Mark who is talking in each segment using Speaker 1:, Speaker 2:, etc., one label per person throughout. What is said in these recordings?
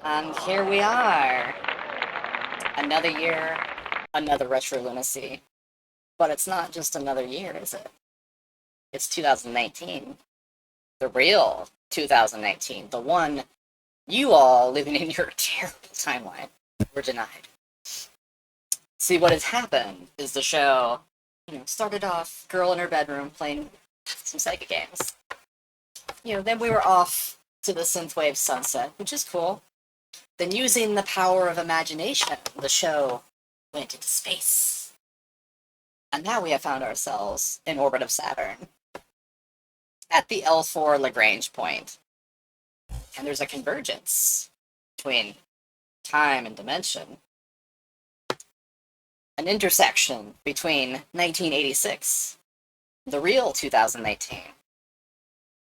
Speaker 1: And here we are. Another year, another retro lunacy. But it's not just another year, is it? It's 2019. The real 2019. The one you all living in your terrible timeline were denied. See, what has happened is the show, started off girl in her bedroom playing some Sega games. Then we were off to the synthwave sunset, which is cool. Then, using the power of imagination, the show went into space. And now we have found ourselves in orbit of Saturn at the L4 Lagrange point. And there's a convergence between time and dimension, an intersection between 1986, the real 2018,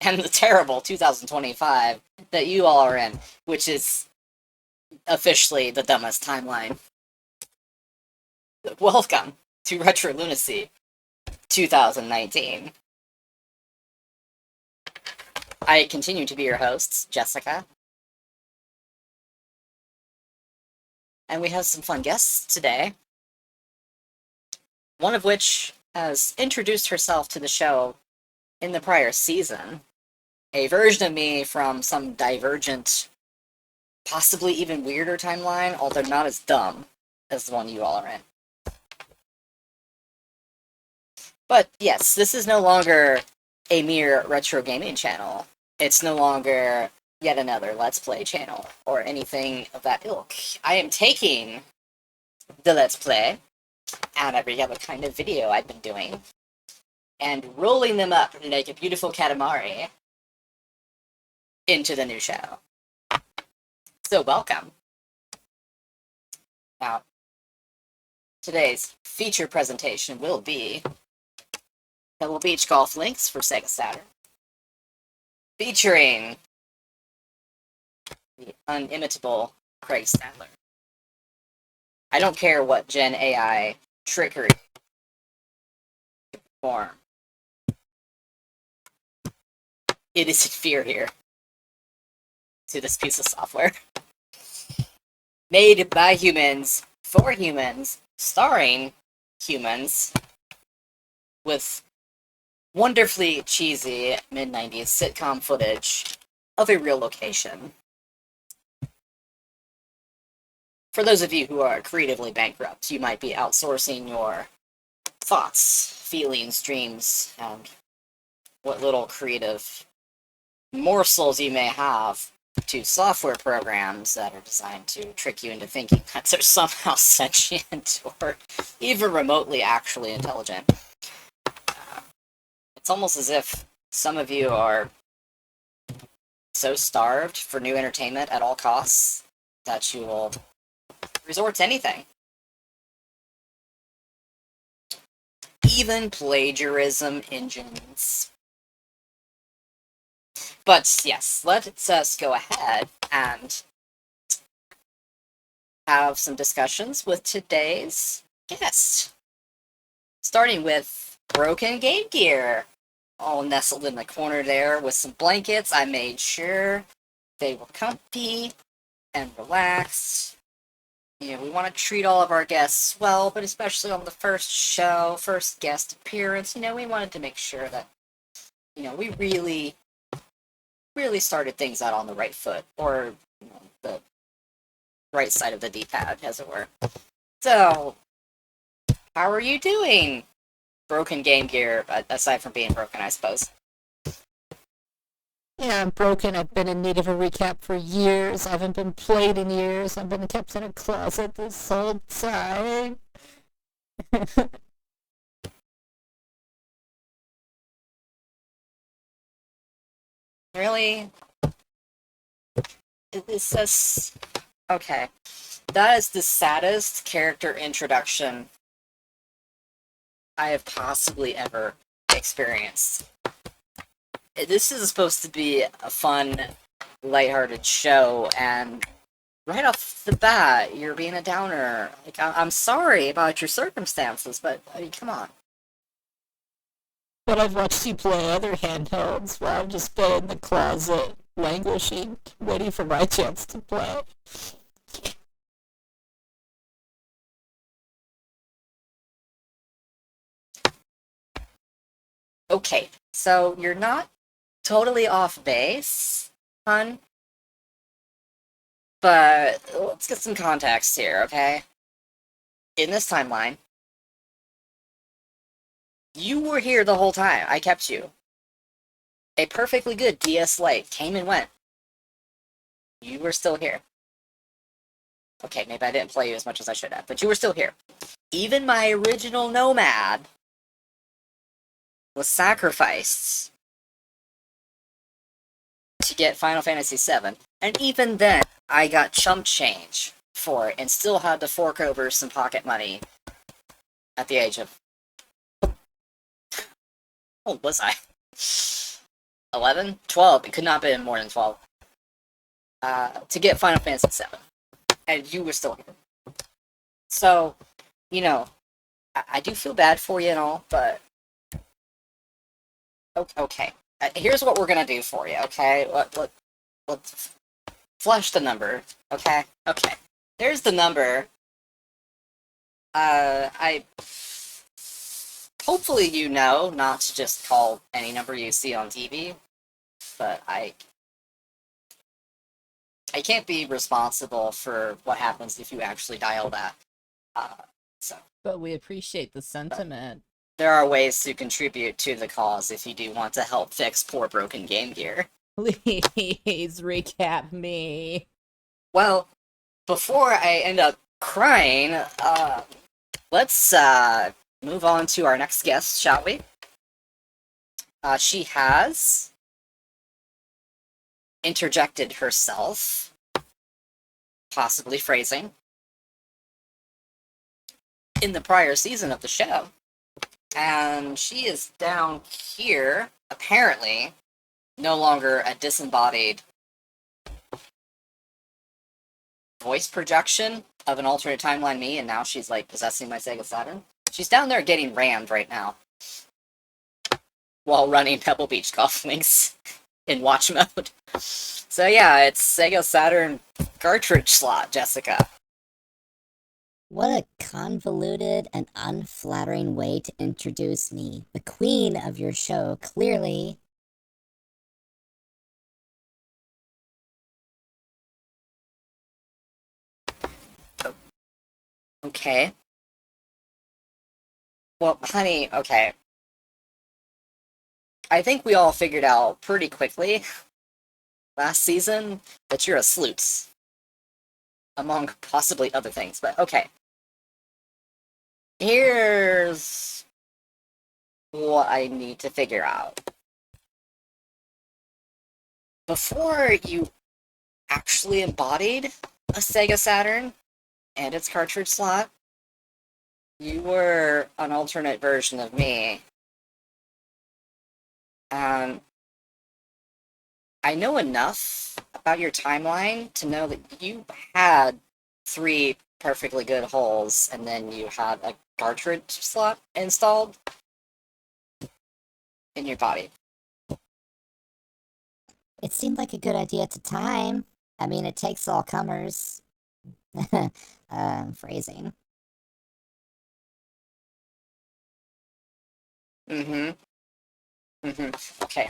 Speaker 1: and the terrible 2025 that you all are in, which is officially the dumbest timeline. Welcome to Retro Lunacy 2019. I continue to be your host, Jessica. And we have some fun guests today. One of which has introduced herself to the show in the prior season. A version of me from some divergent, possibly even weirder timeline, although not as dumb as the one you all are in. But yes, this is no longer a mere retro gaming channel. It's no longer yet another Let's Play channel or anything of that ilk. I am taking the Let's Play and every other kind of video I've been doing and rolling them up like a beautiful katamari into the new show. So welcome. Now, today's feature presentation will be Pebble Beach Golf Links for Sega Saturn, featuring the unimitable Craig Stadler. I don't care what Gen AI trickery perform. It is inferior to this piece of software. Made by humans, for humans, starring humans, with wonderfully cheesy mid-90s sitcom footage of a real location. For those of you who are creatively bankrupt, you might be outsourcing your thoughts, feelings, dreams, and what little creative morsels you may have to software programs that are designed to trick you into thinking that they're somehow sentient or even remotely actually intelligent. It's almost as if some of you are so starved for new entertainment at all costs that you will resort to anything. Even plagiarism engines. But yes, let us go ahead and have some discussions with today's guest. Starting with broken Game Gear. All nestled in the corner there with some blankets. I made sure they were comfy and relaxed. We want to treat all of our guests well, but especially on the first show, first guest appearance, we wanted to make sure that, we really started things out on the right foot, or the right side of the D-pad, as it were. So, how are you doing? Broken Game Gear, aside from being broken, I suppose.
Speaker 2: Yeah, I'm broken. I've been in need of a recap for years. I haven't been played in years. I've been kept in a closet this whole time.
Speaker 1: Really? Is this... Okay. That is the saddest character introduction I have possibly ever experienced. This is supposed to be a fun, lighthearted show, and right off the bat, you're being a downer. Like, I'm sorry about your circumstances, but, come on.
Speaker 2: But I've watched you play other handhelds while I've just been in the closet languishing, waiting for my chance to play.
Speaker 1: Okay, so you're not totally off base, hun. But let's get some context here, okay? In this timeline, you were here the whole time. I kept you. A perfectly good DS Lite came and went. You were still here. Okay, maybe I didn't play you as much as I should have, but you were still here. Even my original Nomad was sacrificed to get Final Fantasy VII, and even then, I got chump change for it and still had to fork over some pocket money at the age of... How old was I? 11? 12? It could not have been more than 12. To get Final Fantasy VII. And you were still here. So, you know, I do feel bad for you and all, but... Okay. Here's what we're gonna do for you, okay? Let's flush the number, okay? Okay. There's the number. I... Hopefully you know not to just call any number you see on TV, but I can't be responsible for what happens if you actually dial that. So
Speaker 2: But we appreciate the sentiment.
Speaker 1: there are ways to contribute to the cause if you do want to help fix poor broken Game Gear.
Speaker 2: Please recap me.
Speaker 1: Well, before I end up crying, let's move on to our next guest, shall we? She has interjected herself, possibly phrasing, in the prior season of the show. And she is down here, apparently, no longer a disembodied voice projection of an alternate timeline me, and now she's like possessing my Sega Saturn. She's down there getting rammed right now while running Pebble Beach Golf Links in watch mode. So yeah, it's Sega Saturn cartridge slot, Jessica.
Speaker 3: What a convoluted and unflattering way to introduce me. The queen of your show, clearly.
Speaker 1: Okay. Well, honey, okay. I think we all figured out pretty quickly last season that you're a sleuth. Among possibly other things, but okay. Here's what I need to figure out. Before you actually embodied a Sega Saturn and its cartridge slot, you were an alternate version of me. And I know enough about your timeline to know that you had 3 perfectly good holes, and then you had a cartridge slot installed in your body.
Speaker 3: It seemed like a good idea at the time. I mean, it takes all comers. Phrasing.
Speaker 1: Okay,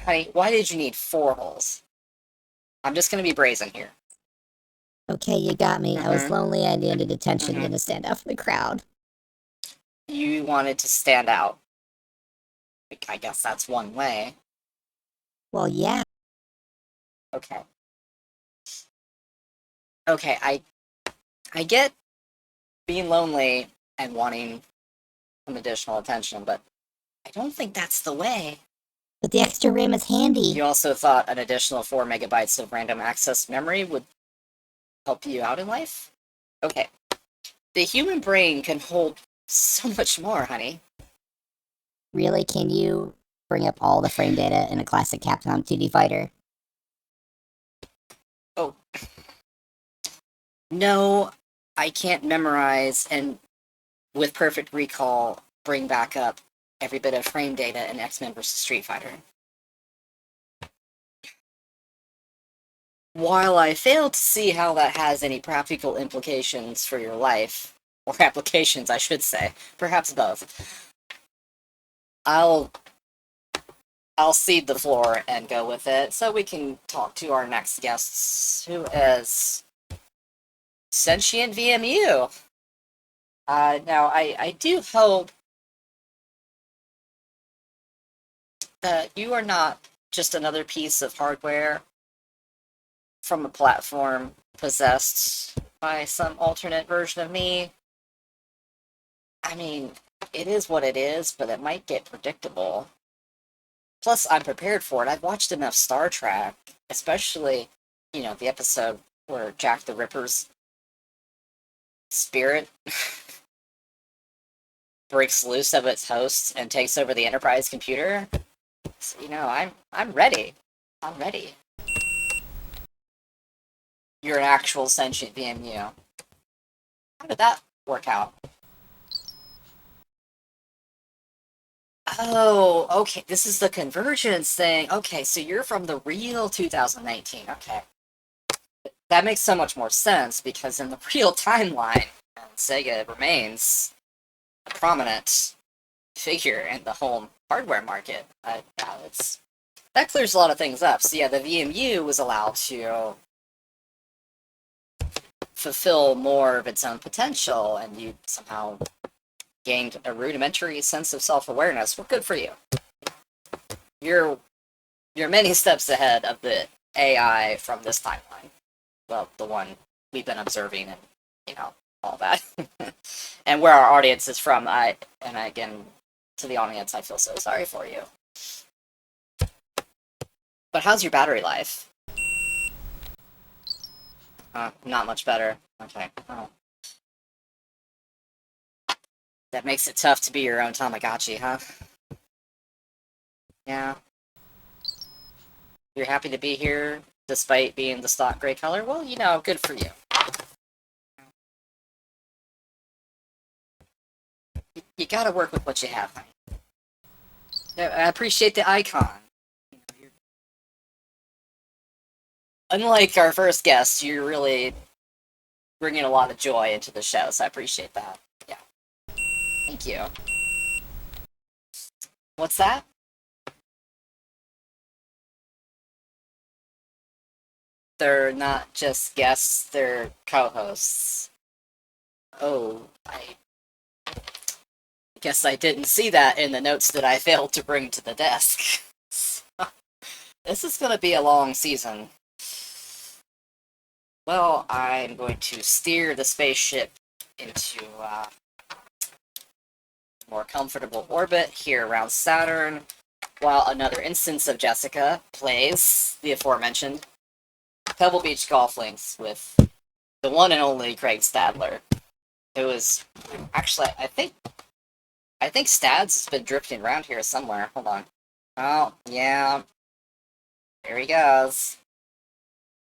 Speaker 1: honey, why did you need 4 holes? I'm just gonna be brazen here.
Speaker 3: Okay, you got me. I was lonely. I needed attention.
Speaker 1: Mhm.
Speaker 3: To stand out from the crowd.
Speaker 1: You wanted to stand out. I guess that's one way.
Speaker 3: Well, yeah.
Speaker 1: Okay. Okay, I get being lonely and wanting some additional attention, but I don't think that's the way.
Speaker 3: But the extra RAM is handy.
Speaker 1: You also thought an additional 4 megabytes of random access memory would help you out in life? Okay. The human brain can hold so much more, honey.
Speaker 3: Really? Can you bring up all the frame data in a classic Capcom 2D fighter?
Speaker 1: Oh. No, I can't memorize and with perfect recall bring back up every bit of frame data in X-Men vs. Street Fighter. while I fail to see how that has any practical implications for your life, or applications, I should say, perhaps both, I'll cede the floor and go with it so we can talk to our next guests, who is Sentient VMU. Now, I do hope that you are not just another piece of hardware from a platform possessed by some alternate version of me. I mean, it is what it is, but it might get predictable. Plus, I'm prepared for it. I've watched enough Star Trek, especially, the episode where Jack the Ripper's spirit breaks loose of its host and takes over the Enterprise computer. So, I'm ready. I'm ready. You're an actual sentient VMU. How did that work out? Oh, okay. This is the convergence thing. Okay, so you're from the real 2019. Okay. That makes so much more sense because in the real timeline, Sega remains a prominent figure in the home hardware market. That clears a lot of things up. So yeah, the VMU was allowed to fulfill more of its own potential, and you somehow gained a rudimentary sense of self-awareness. Well, good for you. You're many steps ahead of the AI from this timeline. Well, the one we've been observing and, all that. And where our audience is from, again, to the audience, I feel so sorry for you. But how's your battery life? Not much better. Okay. Oh. That makes it tough to be your own Tamagotchi, huh? Yeah. You're happy to be here, despite being the stock gray color? Well, good for you. You gotta work with what you have, honey. I appreciate the icon. Unlike our first guest, you're really bringing a lot of joy into the show, so I appreciate that. Yeah. Thank you. What's that? They're not just guests, they're co-hosts. Oh, I guess I didn't see that in the notes that I failed to bring to the desk. This is gonna be a long season. Well, I'm going to steer the spaceship into more comfortable orbit here around Saturn, while another instance of Jessica plays the aforementioned Pebble Beach Golf Links with the one and only Craig Stadler, who is actually, I think Stads has been drifting around here somewhere. Hold on. Oh, yeah. There he goes.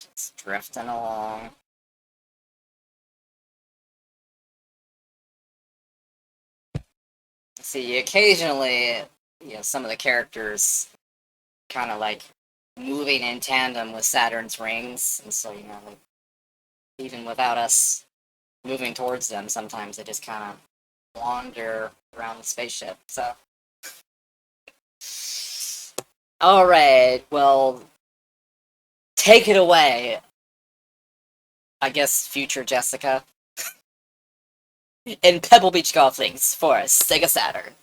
Speaker 1: Just drifting along. See, occasionally, some of the characters kind of like moving in tandem with Saturn's rings, and so, like, even without us moving towards them, sometimes they just kind of wander around the spaceship, so. Alright, well, take it away, I guess, future Jessica. In Pebble Beach Golf Links for Sega Saturn.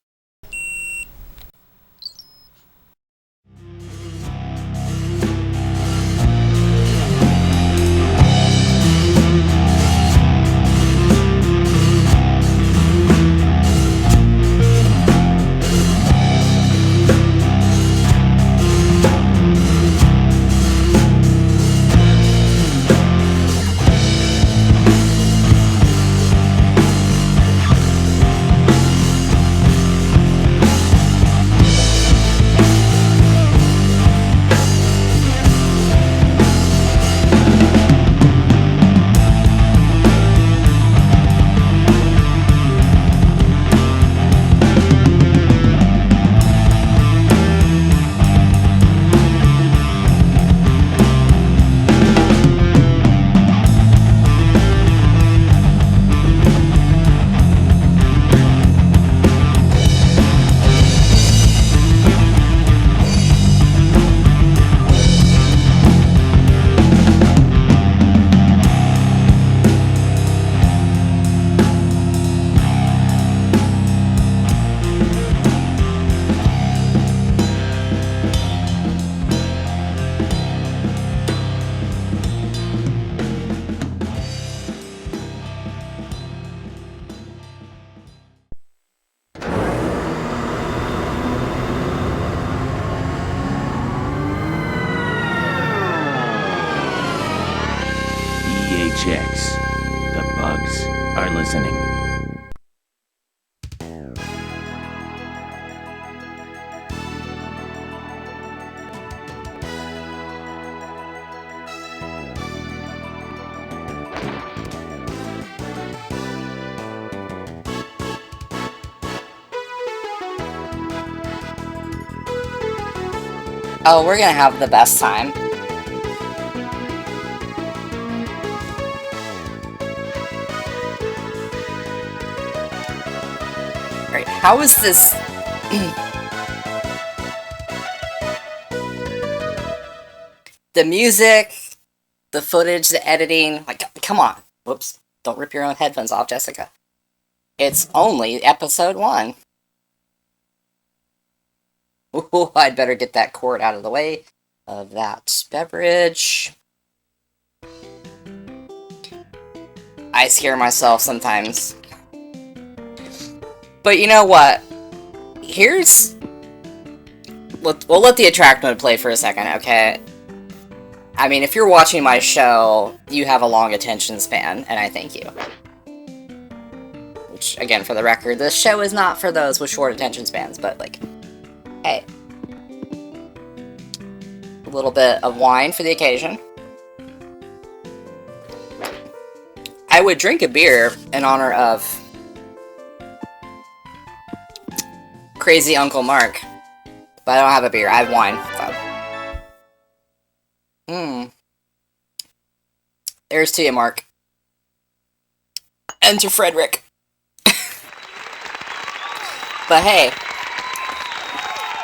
Speaker 4: checks. The bugs are listening.
Speaker 1: Oh, we're gonna have the best time. Alright, how is this... the music, the footage, the editing... Like, come on. Whoops. Don't rip your own headphones off, Jessica. It's only episode 1. Ooh, I'd better get that cord out of the way of that beverage. I scare myself sometimes. But you know what? Here's... We'll let the attract mode play for a second, okay? I mean, if you're watching my show, you have a long attention span, and I thank you. Which, again, for the record, this show is not for those with short attention spans, but, like... Hey. A little bit of wine for the occasion. I would drink a beer in honor of Crazy Uncle Mark. But I don't have a beer, I have wine, so. There's to you, Mark. And to Frederick. But hey.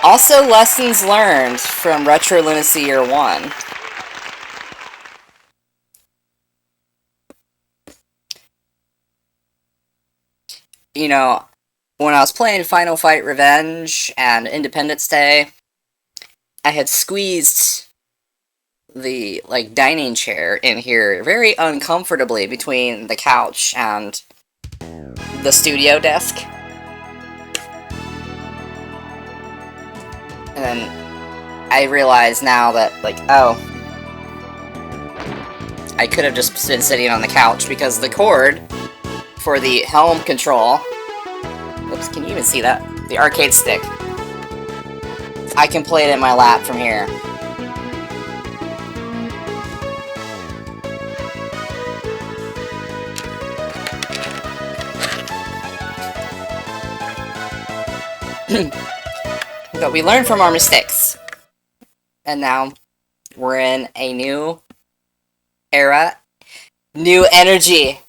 Speaker 1: Also, lessons learned from Retro Lunacy Year 1. You know, when I was playing Final Fight Revenge and Independence Day, I had squeezed the, like, dining chair in here very uncomfortably between the couch and the studio desk. And then I realize now that, like, oh, I could have just been sitting on the couch because the cord for the helm control, oops, can you even see that? The arcade stick. I can play it in my lap from here. But we learned from our mistakes. And now we're in a new era. New energy.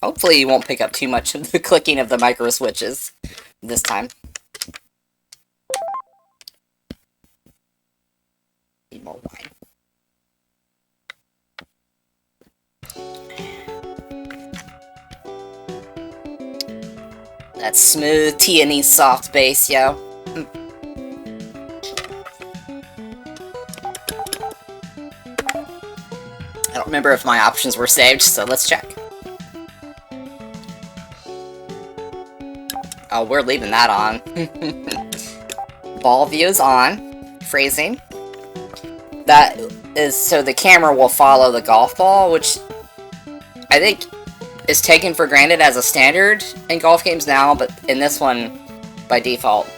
Speaker 1: Hopefully you won't pick up too much of the clicking of the micro switches this time. Need more wine. That smooth T&E soft bass, yo. I don't remember if my options were saved, so let's check. Oh, we're leaving that on. Ball view is on. Phrasing. That is so the camera will follow the golf ball, which I think is taken for granted as a standard in golf games now, but in this one, by default,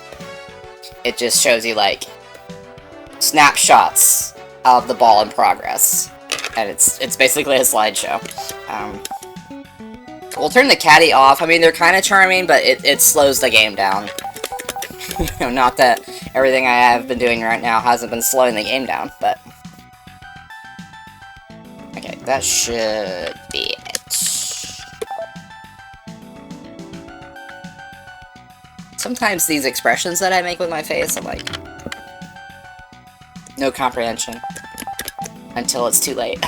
Speaker 1: it just shows you, like, snapshots of the ball in progress. And it's basically a slideshow. We'll turn the caddy off. I mean, they're kind of charming, but it slows the game down. You know, not that everything I have been doing right now hasn't been slowing the game down, but... Okay, that should be it. Sometimes these expressions that I make with my face, I'm like... no comprehension. Until it's too late.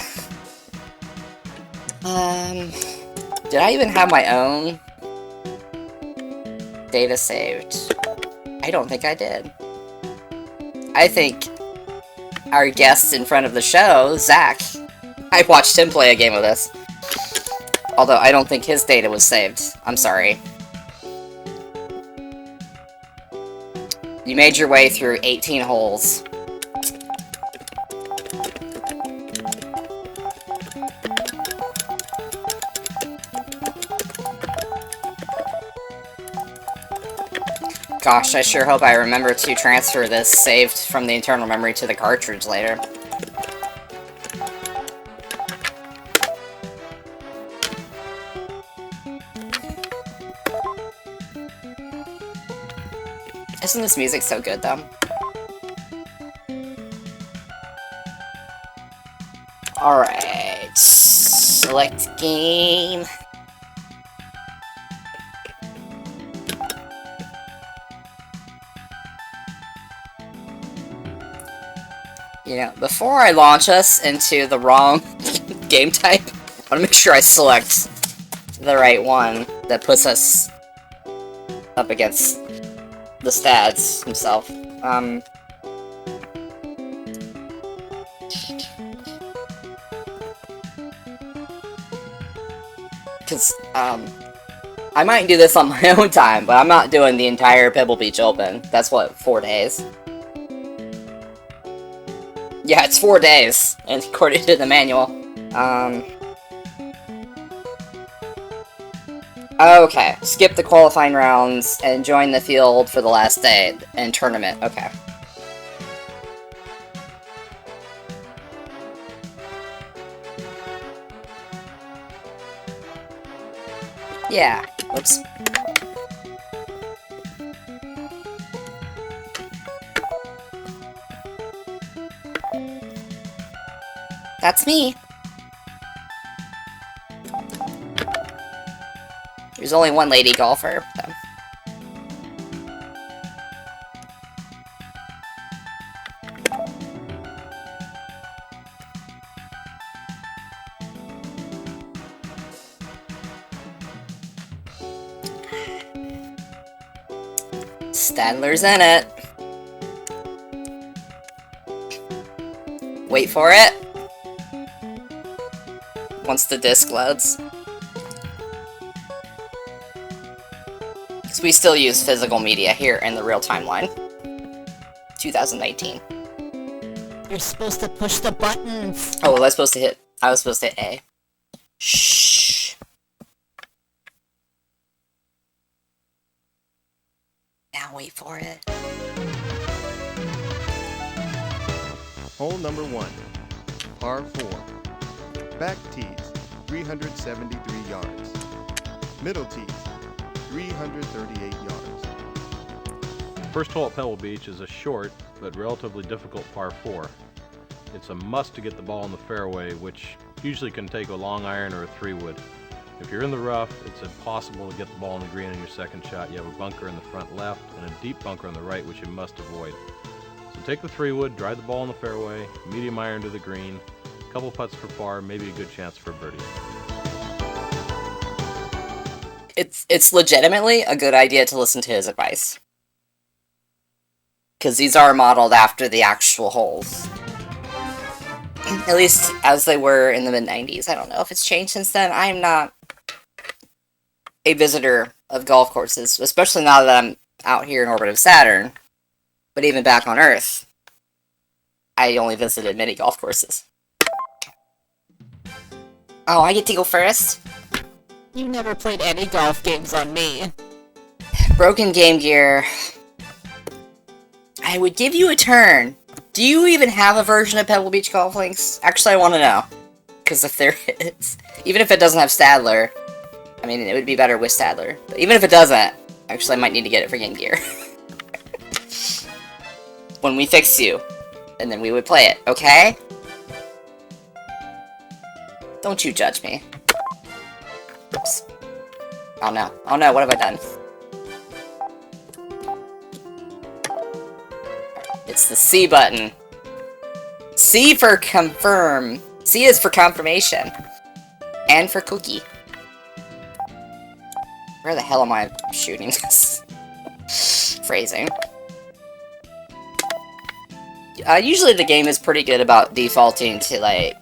Speaker 1: Did I even have my own data saved? I don't think I did. I think our guest in front of the show, Zach, I watched him play a game of this. Although I don't think his data was saved. I'm sorry. You made your way through 18 holes. Gosh, I sure hope I remember to transfer this saved from the internal memory to the cartridge later. Isn't this music so good, though? Alright. Select game. You know, before I launch us into the wrong game type, I want to make sure I select the right one that puts us up against the stats himself. Because, I might do this on my own time, but I'm not doing the entire Pebble Beach Open. That's what, 4 days? Yeah, it's 4 days, and according to the manual. Okay, skip the qualifying rounds and join the field for the last day and tournament. Okay. Yeah, oops. That's me. There's only one lady golfer, though. Stadler's in it. Wait for it. Once the disc loads. Because we still use physical media here in the real timeline. 2019.
Speaker 2: You're supposed to push the buttons.
Speaker 1: Oh, was I supposed to hit? I was supposed to hit A. Shh. Now wait for it.
Speaker 5: Hole number 1, par 4. Back tees, 373 yards. Middle tees, 338 yards.
Speaker 6: First hole at Pebble Beach is a short but relatively difficult par 4. It's a must to get the ball in the fairway, which usually can take a long iron or a 3-wood. If you're in the rough, it's impossible to get the ball in the green on your second shot. You have a bunker in the front left and a deep bunker on the right, which you must avoid. So take the 3-wood, drive the ball in the fairway, medium iron to the green, a couple putts for par, maybe a good chance for birdie.
Speaker 1: It's legitimately a good idea to listen to his advice. Because these are modeled after the actual holes. At least as they were in the mid-90s. I don't know if it's changed since then. I am not a visitor of golf courses, especially now that I'm out here in orbit of Saturn. But even back on Earth, I only visited mini golf courses. Oh, I get to go first?
Speaker 2: You never played any golf games on me.
Speaker 1: Broken Game Gear. I would give you a turn. Do you even have a version of Pebble Beach Golf Links? Actually, I want to know. Because if there is, even if it doesn't have Stadler, I mean, it would be better with Stadler. But even if it doesn't, actually, I might need to get it for Game Gear. When we fix you, and then we would play it, okay? Don't you judge me. Oops. Oh no. Oh no, what have I done? It's the C button. C for confirm. C is for confirmation. And for cookie. Where the hell am I shooting this? Phrasing. Usually the game is pretty good about defaulting to, like,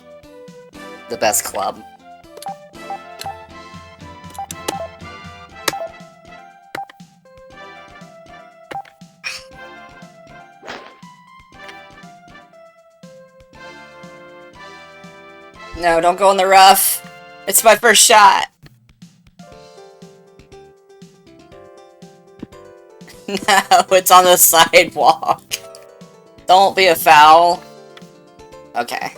Speaker 1: the best club. No, don't go in the rough. It's my first shot. No, it's on the sidewalk. Don't be a foul. Okay.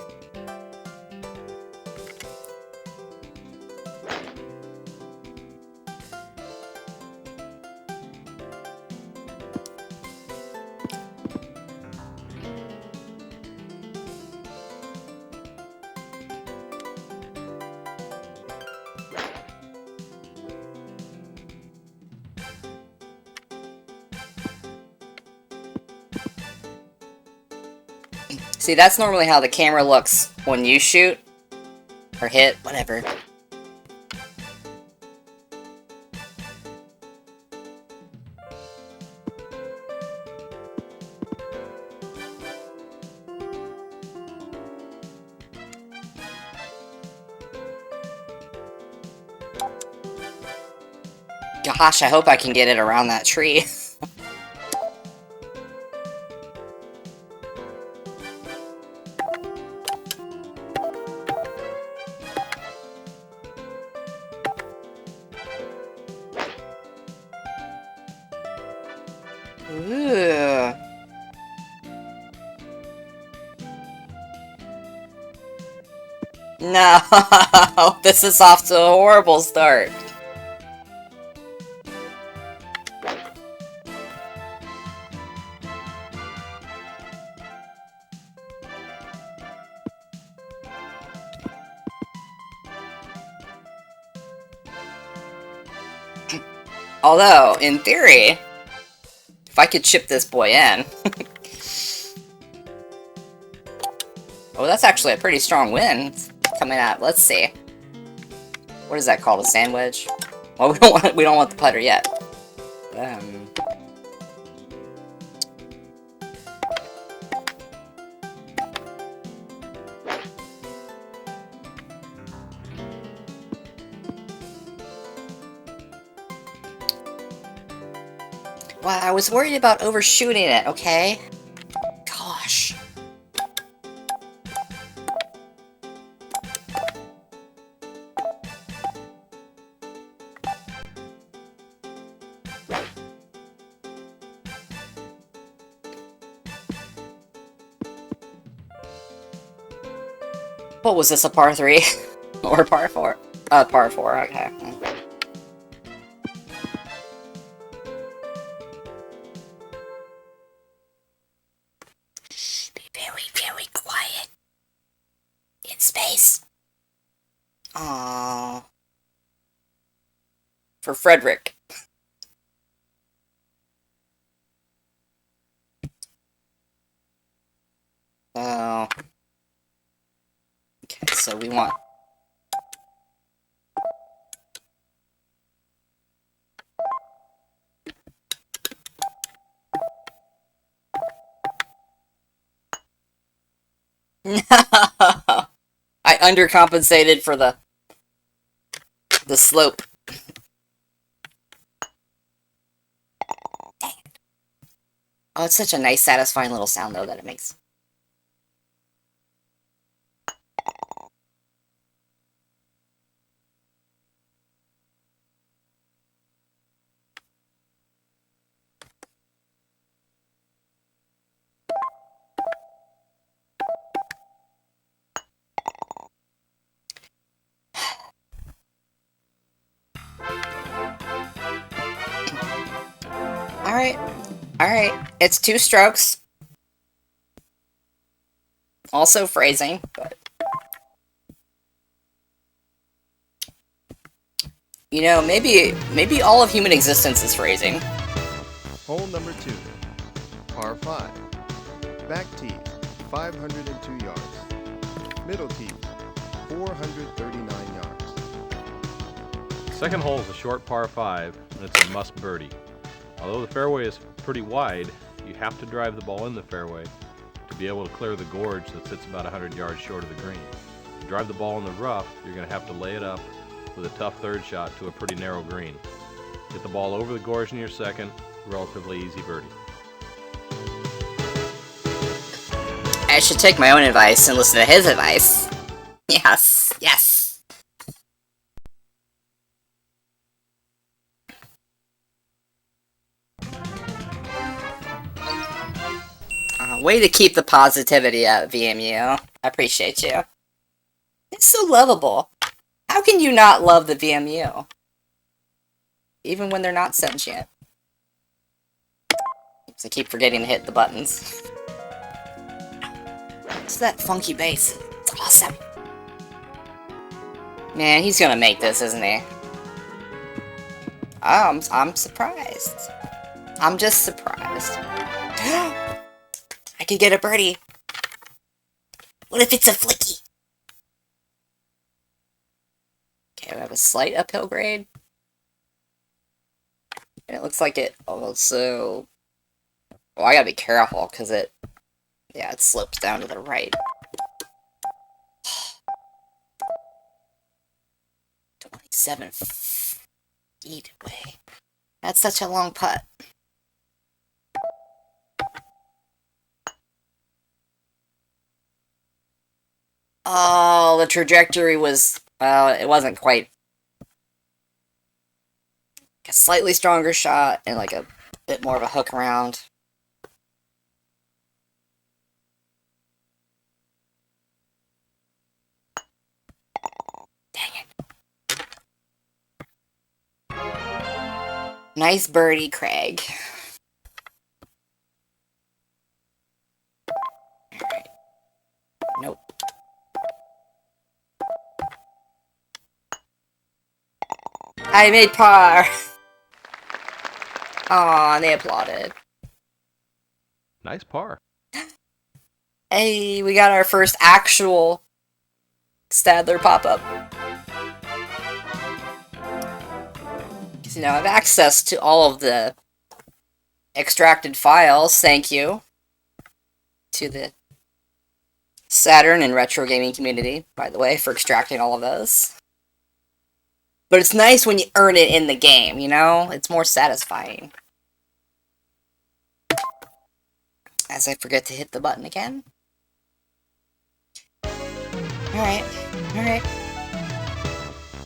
Speaker 1: See, that's normally how the camera looks when you shoot. Or hit, whatever. Gosh, I hope I can get it around that tree. Ooh. No, this is off to a horrible start. Although, in theory, if I could chip this boy in... Oh, that's actually a pretty strong wind coming out. Let's see. What is that called? A sandwich? Well, we don't want the putter yet. Wow, I was worried about overshooting it, okay? Gosh. What was this, a par 3? Or a par 4? Par 4, okay. Be very, very quiet. In space. Aww. For Frederick. Oh. Okay, so we want... No! I undercompensated for the slope. Dang it. Oh, it's such a nice, satisfying little sound, though, that it makes. Alright. Alright. It's 2 strokes. Also phrasing, but... You know, maybe all of human existence is phrasing.
Speaker 5: Hole number 2, par 5. Back tee, 502 yards. Middle tee, 439 yards.
Speaker 6: Second hole is a short par 5, and it's a must birdie. Although the fairway is pretty wide, you have to drive the ball in the fairway to be able to clear the gorge that sits about 100 yards short of the green. To drive the ball in the rough, you're going to have to lay it up with a tough third shot to a pretty narrow green. Get the ball over the gorge in your second, relatively easy birdie.
Speaker 1: I should take my own advice and listen to his advice. Yes, yes. Way to keep the positivity up, VMU. I appreciate you. It's so lovable. How can you not love the VMU? Even when they're not sentient. So I keep forgetting to hit the buttons. It's that funky bass. It's awesome. Man, he's gonna make this, isn't he? I'm surprised. I'm just surprised. I could get a birdie. What if it's a flicky? Okay, we have a slight uphill grade. And it looks like it also... Oh, I gotta be careful, because it... Yeah, it slopes down to the right. 27 feet away. That's such a long putt. Oh, the trajectory was... Well, it wasn't quite... A slightly stronger shot and like a bit more of a hook around. Dang it. Nice birdie, Craig. Alright. Nope. I made par! Aw, and they applauded.
Speaker 6: Nice par.
Speaker 1: Hey, we got our first actual Stadler pop-up. Because, you know, I have access to all of the extracted files, thank you to the Saturn and retro gaming community, by the way, for extracting all of those. But it's nice when you earn it in the game, you know? It's more satisfying. As I forget to hit the button again. Alright, alright.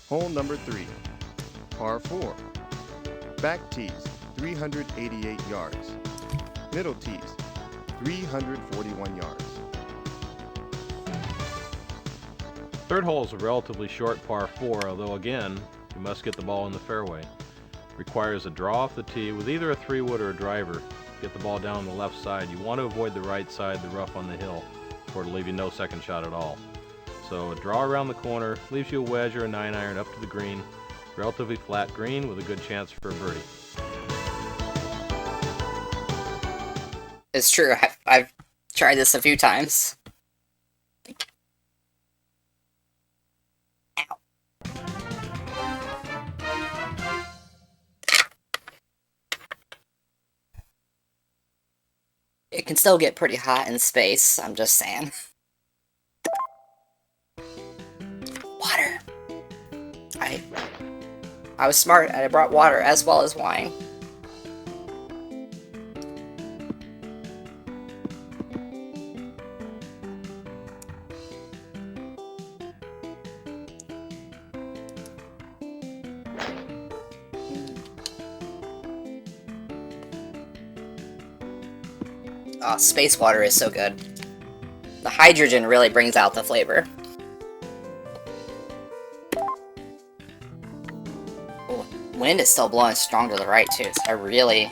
Speaker 5: Hole number 3, par 4. Back tees, 388 yards. Middle tees, 341 yards.
Speaker 6: Third hole is a relatively short par 4, although again, you must get the ball in the fairway. Requires a draw off the tee with either a 3-wood or a driver. Get the ball down on the left side. You want to avoid the right side, the rough on the hill, or it'll leave you no second shot at all. So a draw around the corner, leaves you a wedge or a 9-iron up to the green. Relatively flat green with a good chance for a birdie.
Speaker 1: It's true, I've tried this a few times. Ow. It can still get pretty hot in space, I'm just saying. Water! I was smart, and I brought water as well as wine. Oh, space water is so good. The hydrogen really brings out the flavor. Oh, wind is still blowing strong to the right, too, so I really...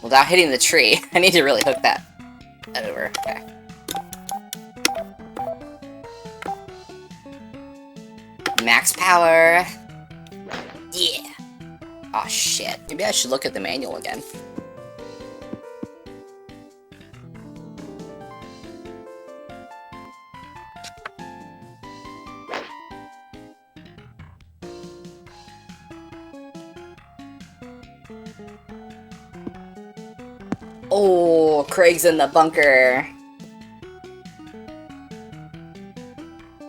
Speaker 1: Without hitting the tree, I need to really hook that over. Okay. Max power. Yeah. Aw, shit. Maybe I should look at the manual again. Oh, Craig's in the bunker.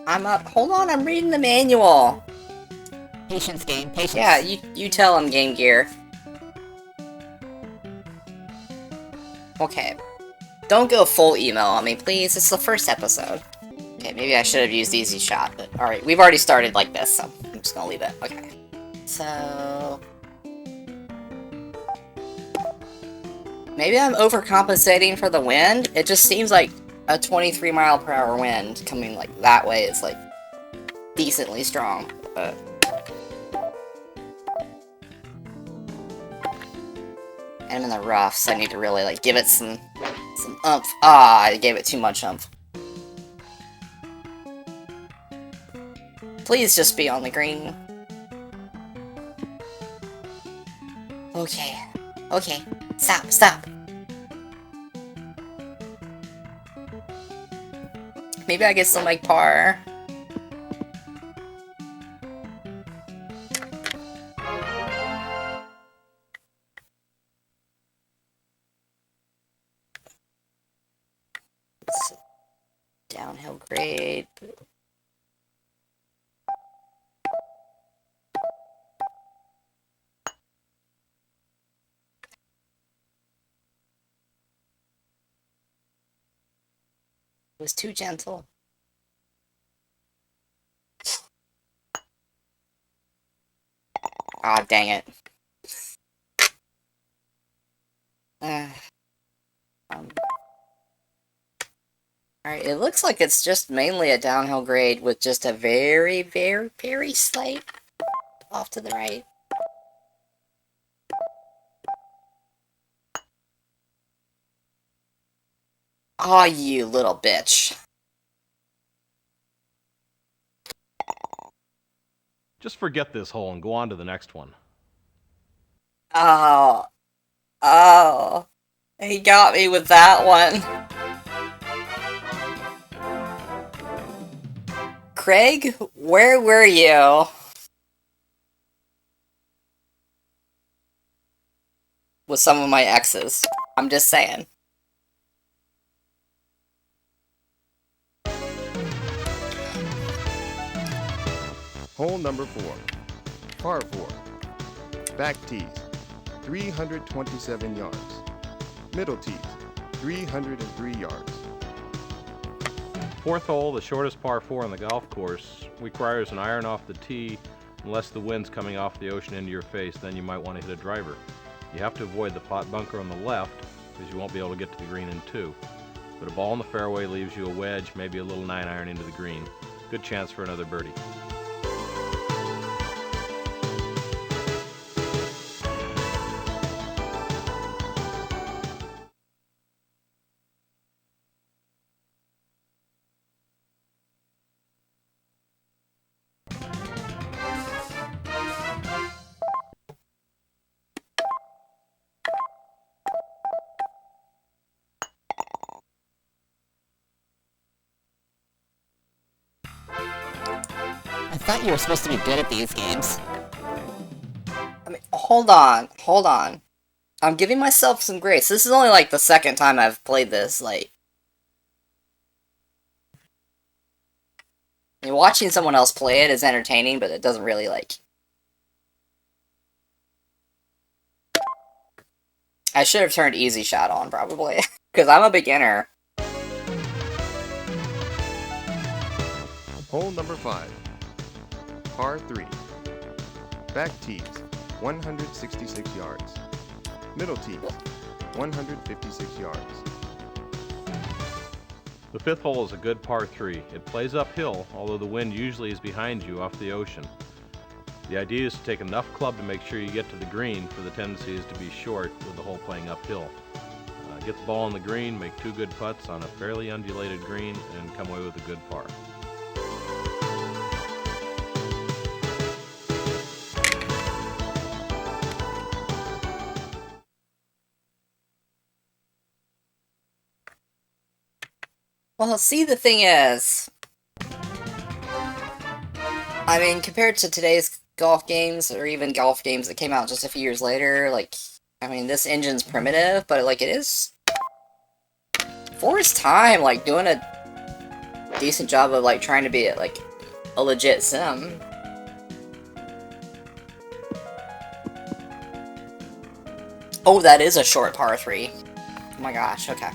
Speaker 1: I'm up. Hold on, I'm reading the manual.
Speaker 2: Patience game, patience.
Speaker 1: Yeah, you tell him, Game Gear. Okay. Don't go full email on me, please. It's the first episode. Okay, maybe I should have used Easy Shot, but alright. We've already started like this, so I'm just gonna leave it. Okay. So... Maybe I'm overcompensating for the wind. It just seems like a 23-mile-per-hour wind coming like that way is like decently strong. But and I'm in the rough, so I need to really like give it some oomph. Ah, I gave it too much oomph. Please just be on the green. Okay. Okay. Stop. Maybe I get some like par. It's downhill grade. It was too gentle. Ah, dang it. Alright, it looks like it's just mainly a downhill grade with just a very, very, very slight off to the right. Aw, you little bitch.
Speaker 6: Just forget this hole and go on to the next one.
Speaker 1: Oh. Oh. He got me with that one. Craig, where were you? With some of my exes. I'm just saying.
Speaker 5: Hole number 4. Par 4. Back tees, 327 yards. Middle tees, 303 yards.
Speaker 6: Fourth hole, the shortest par 4 on the golf course, requires an iron off the tee unless the wind's coming off the ocean into your face, then you might want to hit a driver. You have to avoid the pot bunker on the left because you won't be able to get to the green in 2. But a ball in the fairway leaves you a wedge, maybe a little 9-iron into the green. Good chance for another birdie.
Speaker 2: I thought you were supposed to be good at these games.
Speaker 1: I mean, hold on. I'm giving myself some grace. This is only like the second time I've played this, like... I mean, watching someone else play it is entertaining, but it doesn't really, like... I should have turned easy shot on, probably. Because I'm a beginner.
Speaker 5: Hole number 5. Par 3. Back tees, 166 yards. Middle tees, 156 yards.
Speaker 6: The fifth hole is a good par 3. It plays uphill, although the wind usually is behind you off the ocean. The idea is to take enough club to make sure you get to the green, for the tendency is to be short with the hole playing uphill. Get the ball on the green, make 2 good putts on a fairly undulated green, and come away with a good par.
Speaker 1: Well, see, the thing is... I mean, compared to today's golf games, or even golf games that came out just a few years later, like... I mean, this engine's primitive, but, like, it is... For its time, like, doing a decent job of, like, trying to be, like, a legit sim. Oh, that is a short par 3. Oh my gosh, okay.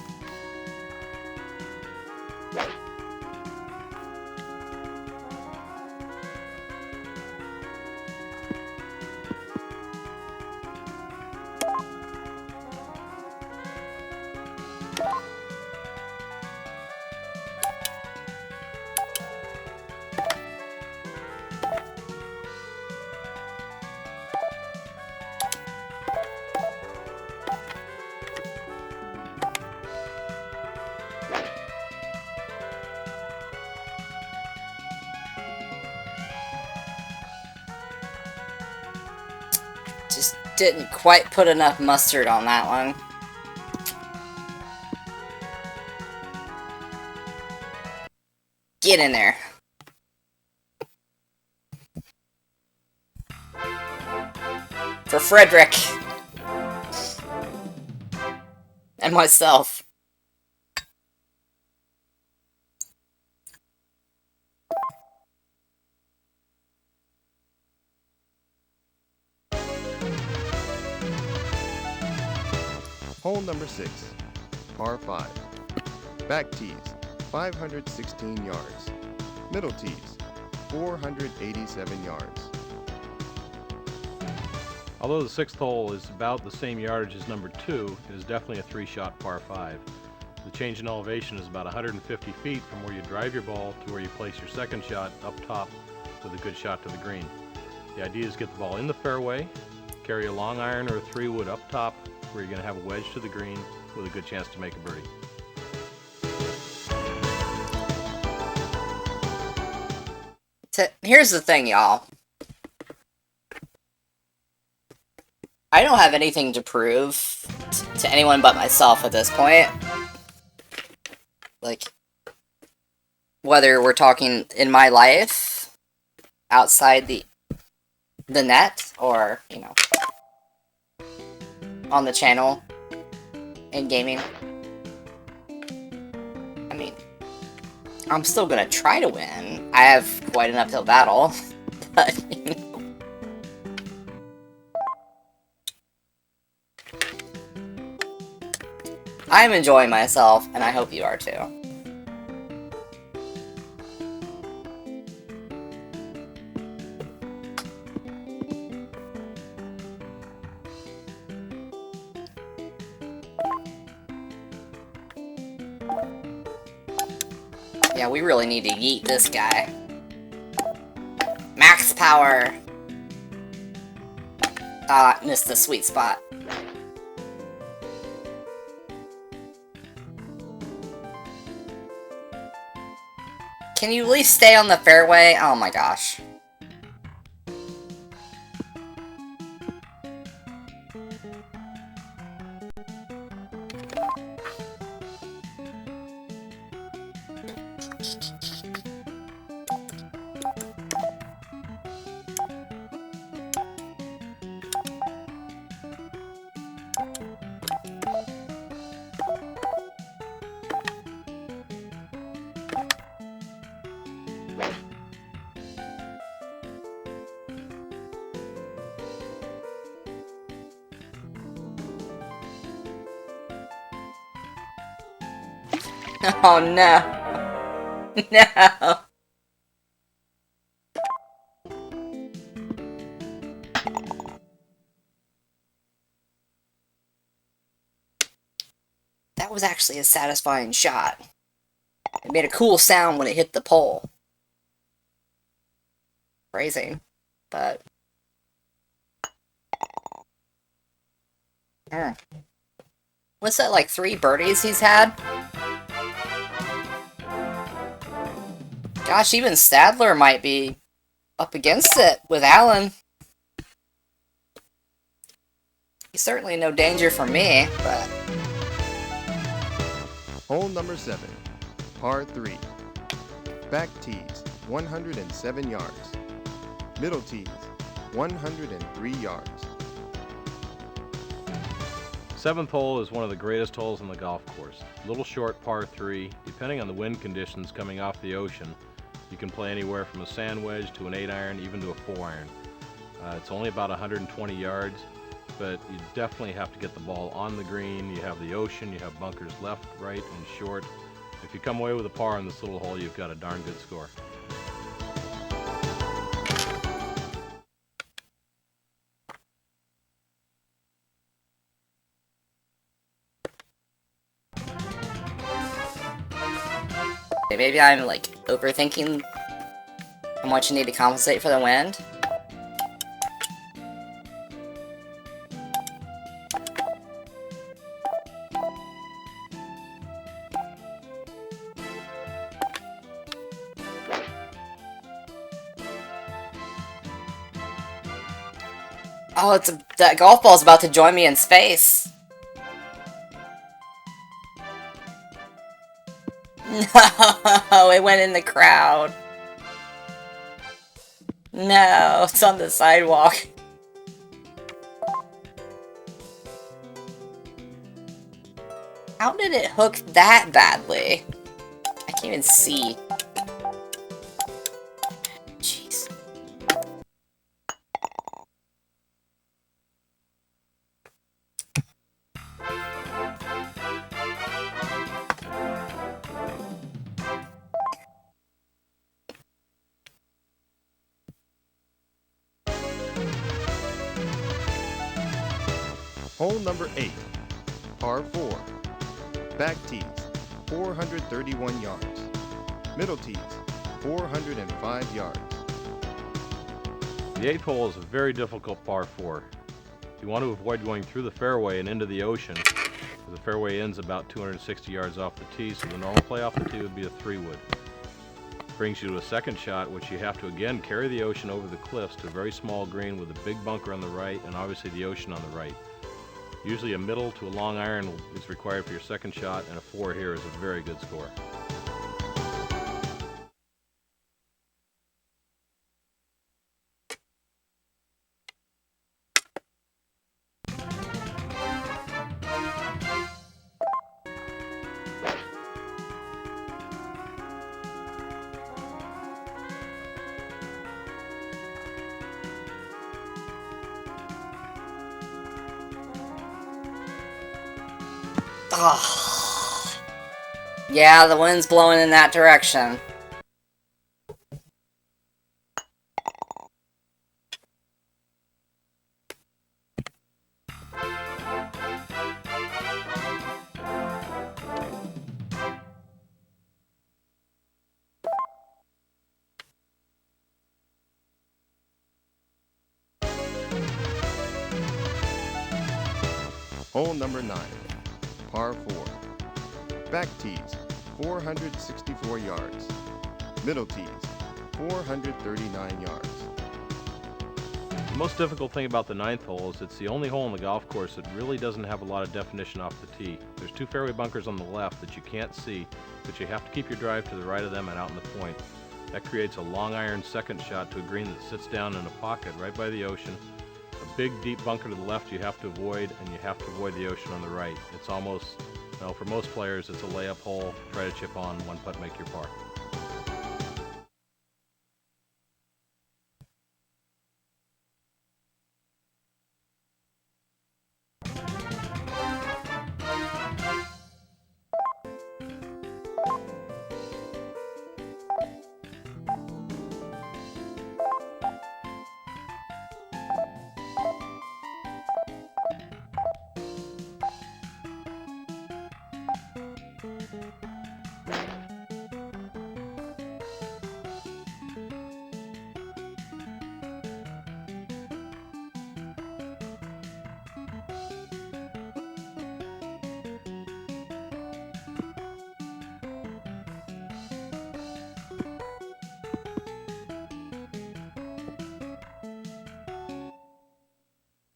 Speaker 1: Didn't quite put enough mustard on that one. Get in there. For Frederick. And myself.
Speaker 5: Hole number 6, par 5. Back tees, 516 yards. Middle tees, 487 yards.
Speaker 6: Although the 6th hole is about the same yardage as number 2, it is definitely a 3-shot par 5. The change in elevation is about 150 feet from where you drive your ball to where you place your second shot up top with a good shot to the green. The idea is get the ball in the fairway, carry a long iron or a 3-wood up top where you're going to have a wedge to the green with a good chance to make a birdie.
Speaker 1: Here's the thing, y'all. I don't have anything to prove to anyone but myself at this point. Like, whether we're talking in my life, outside the net, or, you know, on the channel, in gaming. I mean, I'm still gonna try to win. I have quite an uphill battle, but, you know. I'm enjoying myself, and I hope you are too. Yeah, we really need to yeet this guy. Max power! Ah, missed the sweet spot. Can you at least stay on the fairway? Oh my gosh. Oh no. No. That was actually a satisfying shot. It made a cool sound when it hit the pole. Crazy, but... What's that, like 3 birdies he's had? Gosh, even Stadler might be up against it with Allen. He's certainly no danger for me, but...
Speaker 5: Hole number 7, par 3. Back tees, 107 yards. Middle tees, 103 yards.
Speaker 6: 7th hole is one of the greatest holes on the golf course. Little short par 3, depending on the wind conditions coming off the ocean. You can play anywhere from a sand wedge to an 8-iron, even to a 4-iron. It's only about 120 yards, but you definitely have to get the ball on the green. You have the ocean, you have bunkers left, right, and short. If you come away with a par on this little hole, you've got a darn good score.
Speaker 1: Maybe I'm, like, overthinking how much you need to compensate for the wind. Oh, that golf ball's about to join me in space. No, it went in the crowd. No, it's on the sidewalk. How did it hook that badly? I can't even see. Jeez.
Speaker 5: Hole number 8, par 4. Back tees, 431 yards. Middle tees, 405 yards.
Speaker 6: The 8th hole is a very difficult par 4. You want to avoid going through the fairway and into the ocean. The fairway ends about 260 yards off the tee, so the normal play off the tee would be a 3-wood. Brings you to a second shot, which you have to again carry the ocean over the cliffs to a very small green with a big bunker on the right and obviously the ocean on the right. Usually a middle to a long iron is required for your second shot, and a 4 here is a very good score.
Speaker 1: Oh. Yeah, the wind's blowing in that direction.
Speaker 5: Hole number 9, par 4. Back tees, 464 yards. Middle tees, 439 yards.
Speaker 6: The most difficult thing about the 9th hole is it's the only hole in the golf course that really doesn't have a lot of definition off the tee. There's 2 fairway bunkers on the left that you can't see, but you have to keep your drive to the right of them and out in the point. That creates a long iron second shot to a green that sits down in a pocket right by the ocean. A big deep bunker to the left you have to avoid, and you have to avoid the ocean on the right. It's almost, well, for most players, it's a layup hole. Try to chip on, 1 putt, make your par.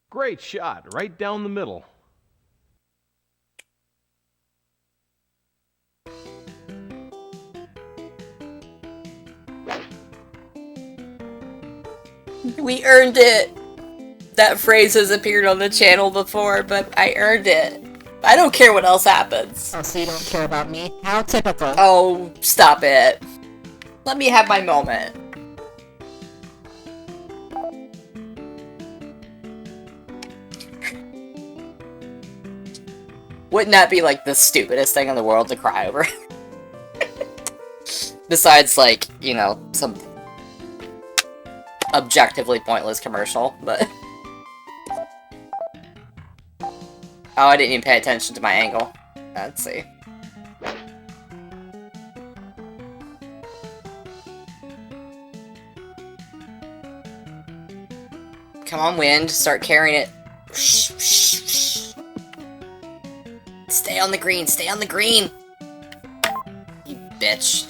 Speaker 6: Great shot, right down the middle.
Speaker 1: We earned it! That phrase has appeared on the channel before, but I earned it. I don't care what else happens.
Speaker 2: Oh, so you don't care about me? How typical.
Speaker 1: Oh, stop it. Let me have my moment. Wouldn't that be like the stupidest thing in the world to cry over? Besides, like, you know, some objectively pointless commercial, but... Oh, I didn't even pay attention to my angle. Let's see. Come on, wind. Start carrying it. Stay on the green. Stay on the green. You bitch.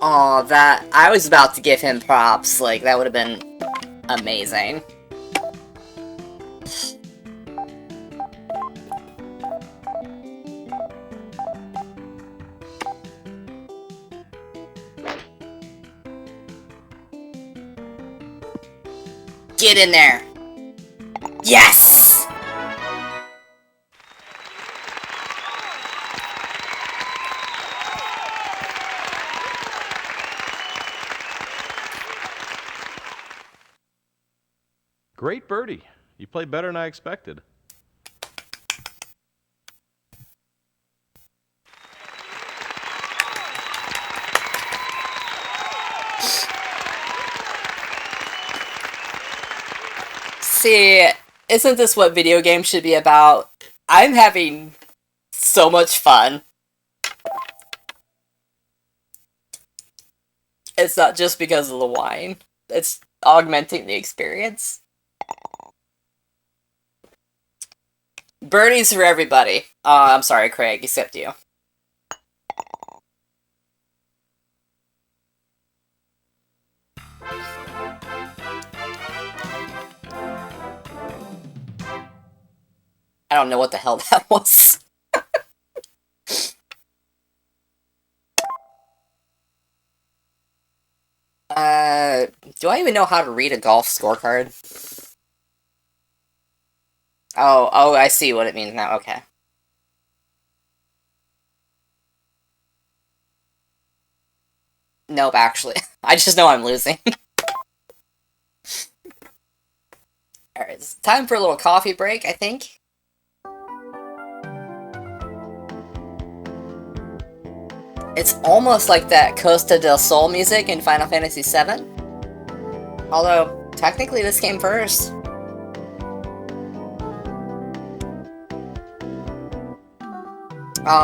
Speaker 1: Oh, that I was about to give him props. Like that would have been amazing. Get in there. Yes!
Speaker 6: Great birdie. You played better than I expected.
Speaker 1: See, isn't this what video games should be about? I'm having so much fun. It's not just because of the wine. It's augmenting the experience. Birdies for everybody. I'm sorry, Craig, except you. I don't know what the hell that was. Do I even know how to read a golf scorecard? Oh, I see what it means now, okay. Nope, actually. I just know I'm losing. Alright, it's time for a little coffee break, I think. It's almost like that Costa del Sol music in Final Fantasy VII. Although, technically this came first.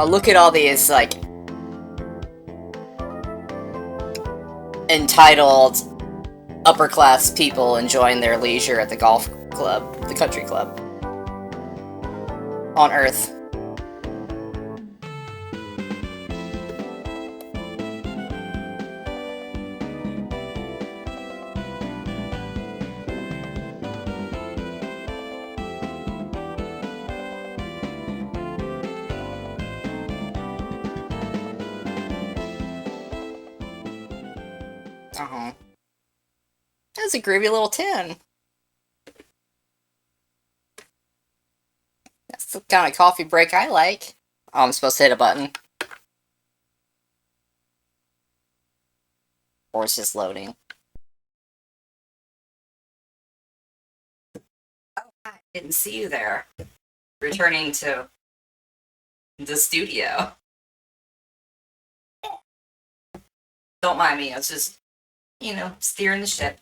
Speaker 1: Look at all these, like, entitled upper-class people enjoying their leisure at the golf club, the country club. On Earth. Uh-huh. That's a groovy little tune. That's the kind of coffee break I like. Oh, I'm supposed to hit a button. Or it's just loading. Oh, I didn't see you there. Returning to the studio. Don't mind me, I was just, steering the ship.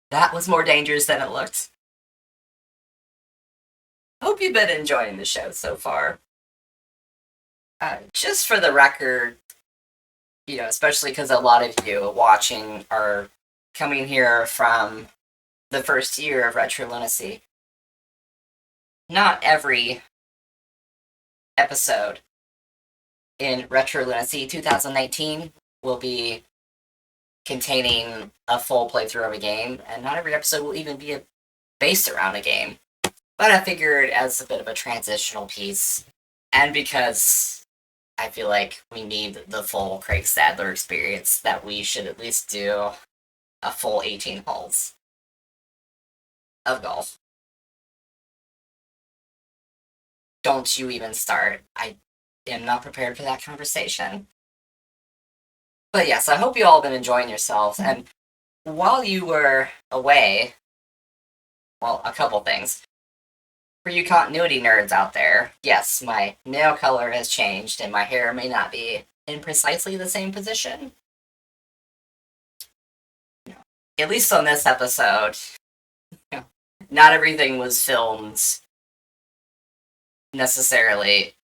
Speaker 1: That was more dangerous than it looked. Hope you've been enjoying the show so far. Just for the record, especially because a lot of you watching are coming here from the first year of Retro Lunacy. Not every episode in Retro Lunacy 2019 will be containing a full playthrough of a game, and not every episode will even be based around a game. But I figured as a bit of a transitional piece, and because I feel like we need the full Craig Sadler experience, that we should at least do a full 18 holes of golf. Don't you even start. I am not prepared for that conversation. But yes, I hope you all have been enjoying yourselves, and while you were away, well, a couple things. For you continuity nerds out there, yes, my nail color has changed and my hair may not be in precisely the same position. At least on this episode, not everything was filmed necessarily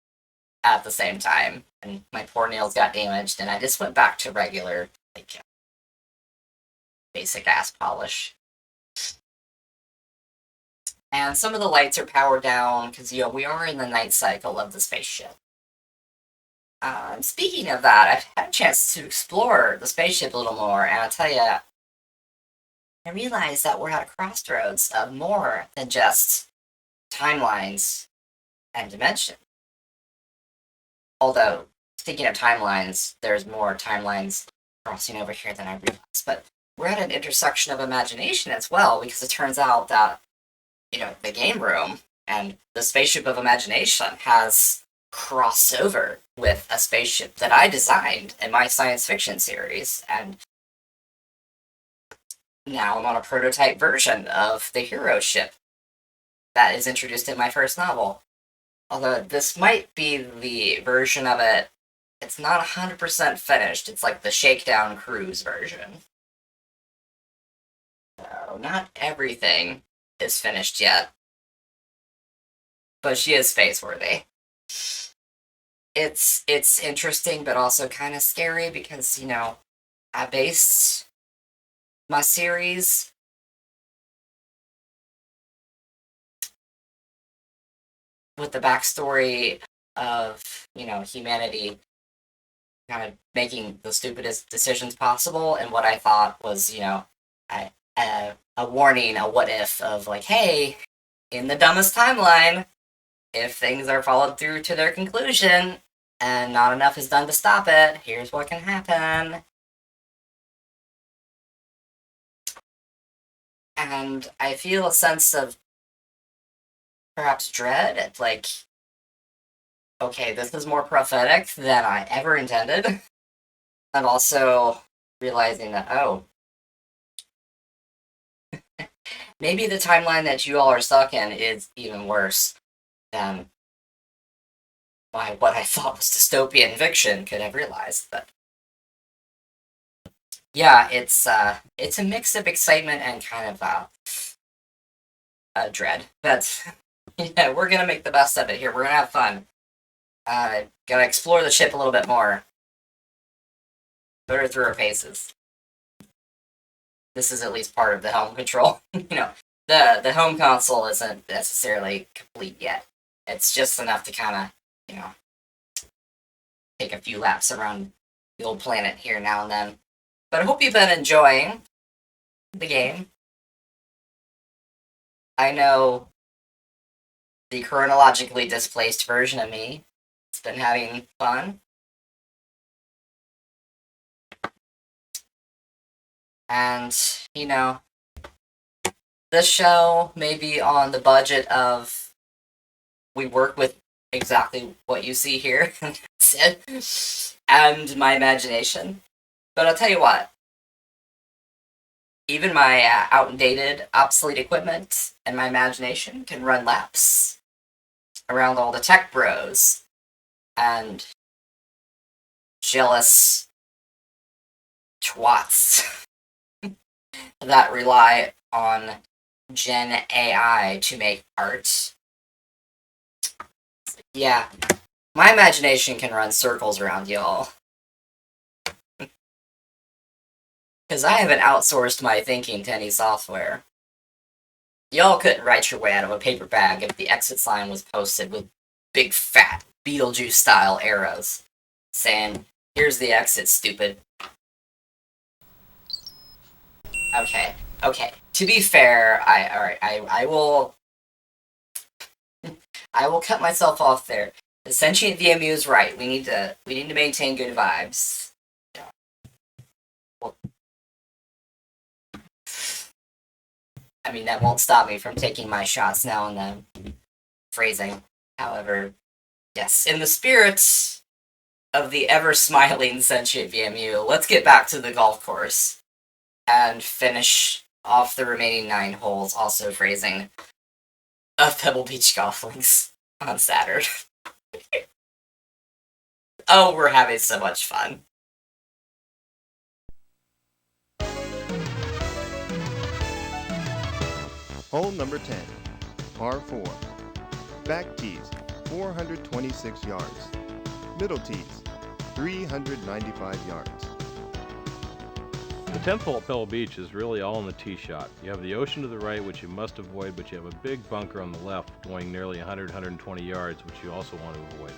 Speaker 1: at the same time, and my poor nails got damaged, and I just went back to regular, basic ass polish. And some of the lights are powered down, because, we are in the night cycle of the spaceship. Speaking of that, I've had a chance to explore the spaceship a little more, and I'll tell you, I realized that we're at a crossroads of more than just timelines and dimension. Although, speaking of timelines, there's more timelines crossing over here than I realized. But we're at an intersection of imagination as well, because it turns out that, the game room and the spaceship of imagination has crossed over with a spaceship that I designed in my science fiction series. And now I'm on a prototype version of the hero ship that is introduced in my first novel. Although this might be the version of it, it's not 100% finished. It's like the Shakedown Cruise version. So, not everything is finished yet. But she is space-worthy. It's interesting, but also kind of scary because, I based my series with the backstory of, humanity kind of making the stupidest decisions possible, and what I thought was, a warning, a what if of like, hey, in the dumbest timeline, if things are followed through to their conclusion and not enough is done to stop it, here's what can happen. And I feel a sense of perhaps dread. It's like, okay, this is more prophetic than I ever intended. And also realizing that, maybe the timeline that you all are stuck in is even worse than what I thought was dystopian fiction could have realized. But yeah, it's a mix of excitement and kind of dread. But yeah, we're gonna make the best of it here. We're gonna have fun. Gotta explore the ship a little bit more. Put her through her paces. This is at least part of the home control. The home console isn't necessarily complete yet. It's just enough to kind of, take a few laps around the old planet here now and then. But I hope you've been enjoying the game. I know the chronologically displaced version of me has been having fun. And, this show may be on the budget of we work with exactly what you see here, that's it, and my imagination. But I'll tell you what, even my outdated, obsolete equipment and my imagination can run laps around all the tech bros and jealous twats that rely on Gen AI to make art. Yeah, my imagination can run circles around y'all. Because I haven't outsourced my thinking to any software. Y'all couldn't write your way out of a paper bag if the exit sign was posted with big fat Beetlejuice-style arrows saying, "Here's the exit, stupid." Okay. To be fair, I will cut myself off there. The sentient VMU is right. We need to maintain good vibes. Well, I mean, that won't stop me from taking my shots now and then. Phrasing. However, yes, in the spirit of the ever-smiling sentient VMU, let's get back to the golf course and finish off the remaining 9 holes, also phrasing, of Pebble Beach Golf Links on Saturn. Oh, we're having so much fun.
Speaker 5: Hole number 10, par 4. Back tees, 426 yards. Middle tees, 395 yards.
Speaker 6: The 10th hole at Pebble Beach is really all in the tee shot. You have the ocean to the right, which you must avoid, but you have a big bunker on the left going nearly 120 yards, which you also want to avoid.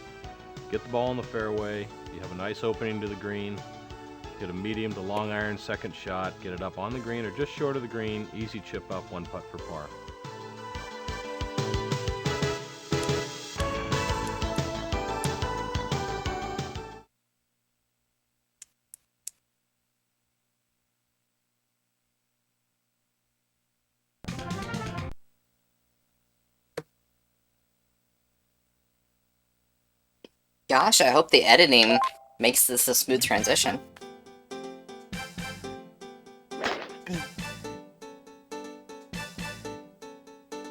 Speaker 6: Get the ball in the fairway. You have a nice opening to the green. Get a medium to long iron second shot. Get it up on the green or just short of the green. Easy chip up, 1 putt for par.
Speaker 1: Gosh, I hope the editing makes this a smooth transition.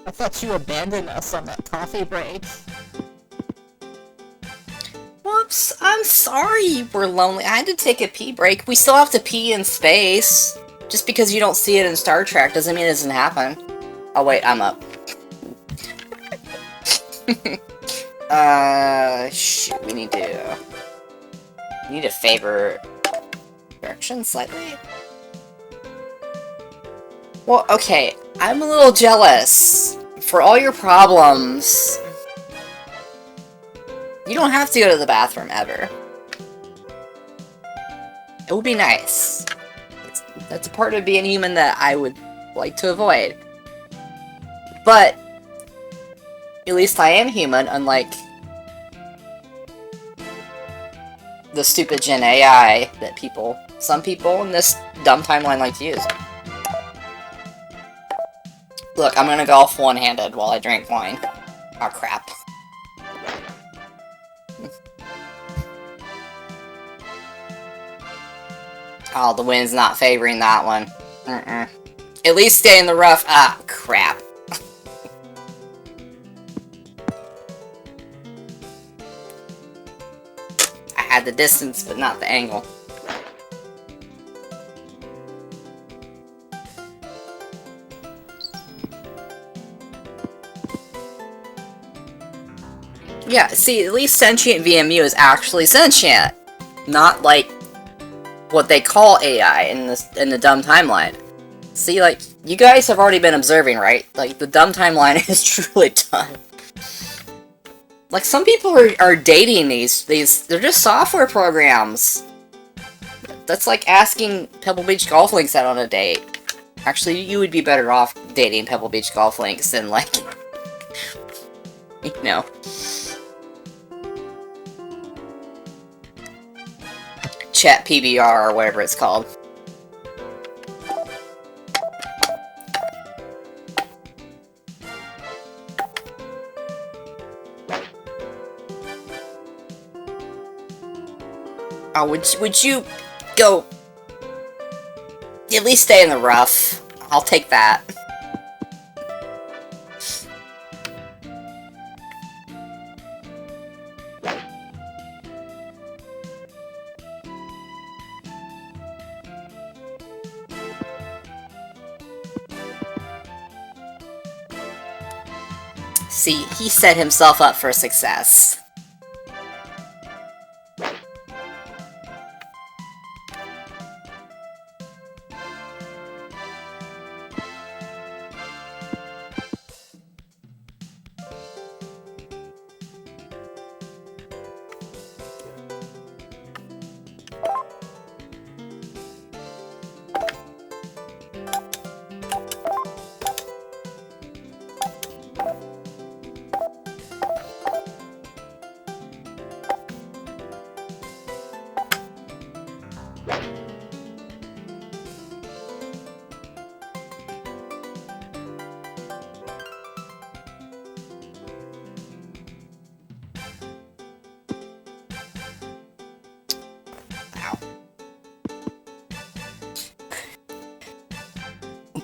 Speaker 2: I thought you abandoned us on that coffee break.
Speaker 1: Whoops, I'm sorry we're lonely. I had to take a pee break. We still have to pee in space. Just because you don't see it in Star Trek doesn't mean it doesn't happen. Oh wait, I'm up. Shoot, we need to favor direction slightly. Well, okay, I'm a little jealous. For all your problems, you don't have to go to the bathroom ever. It would be nice. That's a part of being human that I would like to avoid. But at least I am human, unlike the stupid Gen AI that some people in this dumb timeline like to use. Look, I'm gonna golf one-handed while I drink wine. Oh, crap. Oh, the wind's not favoring that one. At least stay in the rough. Ah, crap. I had the distance, but not the angle. Yeah, see, at least sentient VMU is actually sentient. Not like what they call AI in the dumb timeline. See, like, you guys have already been observing, right? Like, the dumb timeline is truly done. Like, some people are dating these, they're just software programs. That's like asking Pebble Beach Golf Links out on a date. Actually, you would be better off dating Pebble Beach Golf Links than, like, you know. Chat PBR or whatever it's called. Oh, would you go at least stay in the rough? I'll take that. See, he set himself up for success.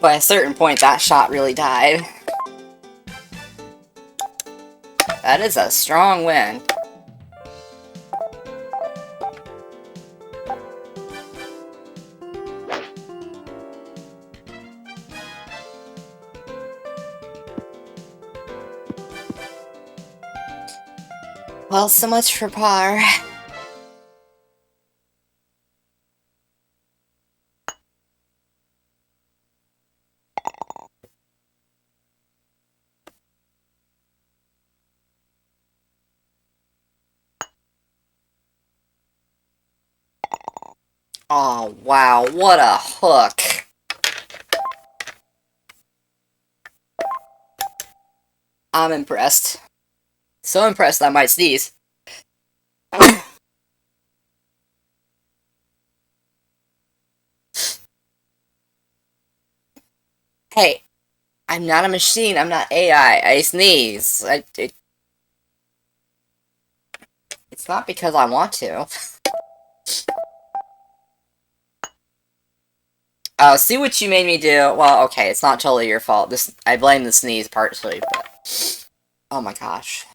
Speaker 1: By a certain point, that shot really died. That is a strong wind. Well, so much for par. Oh, wow, what a hook. I'm impressed. So impressed I might sneeze. Hey, I'm not a machine, I'm not AI, I sneeze. It's not because I want to. Oh, see what you made me do? Well, okay, it's not totally your fault. I blame the sneeze partially, but... Oh my gosh.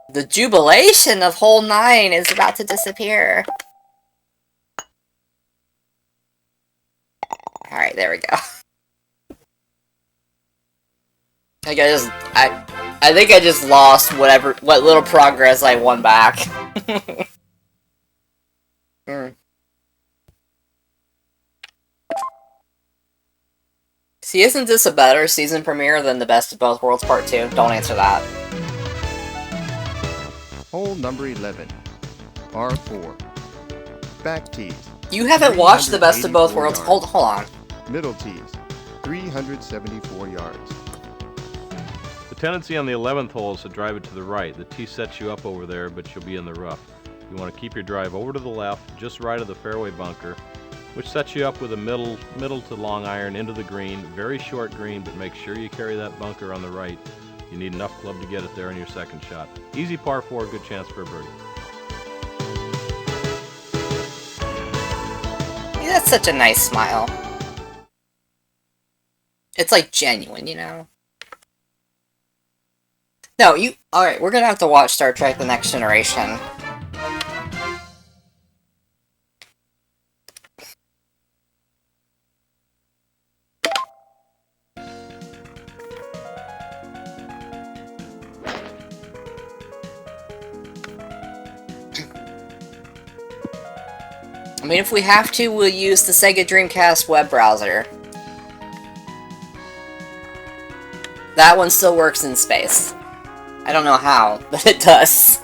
Speaker 1: The jubilation of hole 9 is about to disappear. Alright, there we go. I think I just lost what little progress I won back. Hmm. See, isn't this a better season premiere than the Best of Both Worlds Part 2? Don't answer that.
Speaker 5: Hole number 11. R4. Back tees.
Speaker 1: You haven't watched the Best of Both Worlds? Hold on.
Speaker 5: Middle tees. 374 yards.
Speaker 6: The tendency on the 11th hole is to drive it to the right. The tee sets you up over there, but you'll be in the rough. You want to keep your drive over to the left, just right of the fairway bunker, which sets you up with a middle to long iron into the green. Very short green, but make sure you carry that bunker on the right. You need enough club to get it there on your second shot. Easy par 4, good chance for a birdie.
Speaker 1: Yeah, that's such a nice smile. It's like genuine, you know? No, alright, we're gonna have to watch Star Trek The Next Generation. I mean, if we have to, we'll use the Sega Dreamcast web browser. That one still works in space. I don't know how, but it does.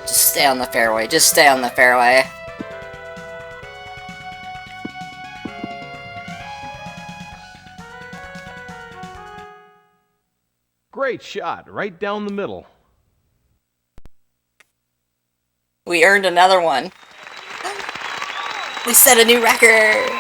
Speaker 1: Just stay on the fairway. Just stay on the fairway.
Speaker 6: Great shot, right down the middle.
Speaker 1: We earned another one. We set a new record.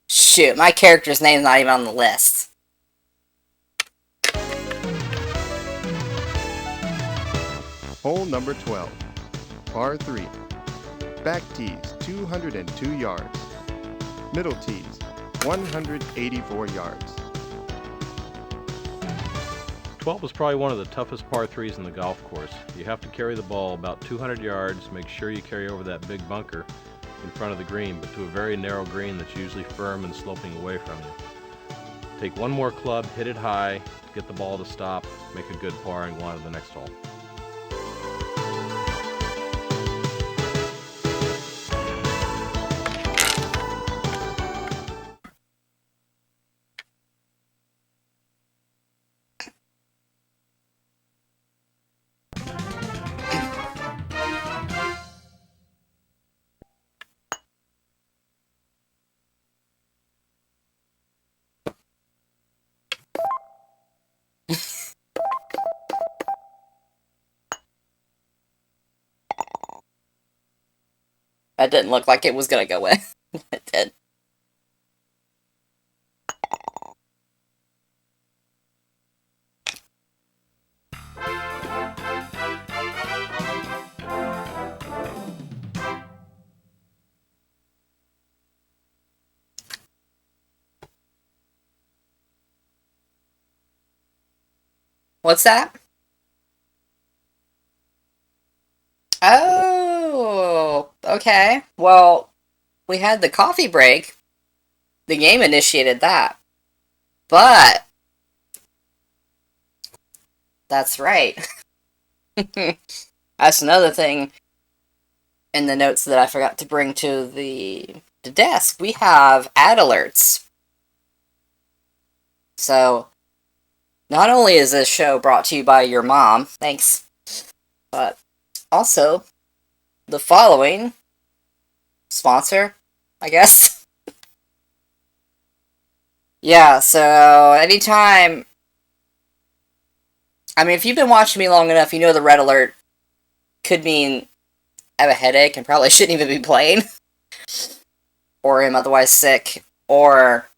Speaker 1: Shoot, my character's name's not even on the list.
Speaker 5: Hole number 12. Par 3. Back tees, 202 yards. Middle tees, 184 yards.
Speaker 6: 12 is probably one of the toughest par 3s in the golf course. You have to carry the ball about 200 yards, make sure you carry over that big bunker in front of the green, but to a very narrow green that's usually firm and sloping away from you. Take one more club, hit it high, get the ball to stop, make a good par, and go on to the next hole.
Speaker 1: That didn't look like it was gonna go in. It did. What's that? Oh, okay. Well, we had the coffee break. The game initiated that. But that's right. That's another thing in the notes that I forgot to bring to the desk. We have ad alerts. So, not only is this show brought to you by your mom, thanks, but also the following sponsor, I guess. Yeah, so anytime... I mean, if you've been watching me long enough, you know the red alert could mean I have a headache and probably shouldn't even be playing. Or am otherwise sick. Or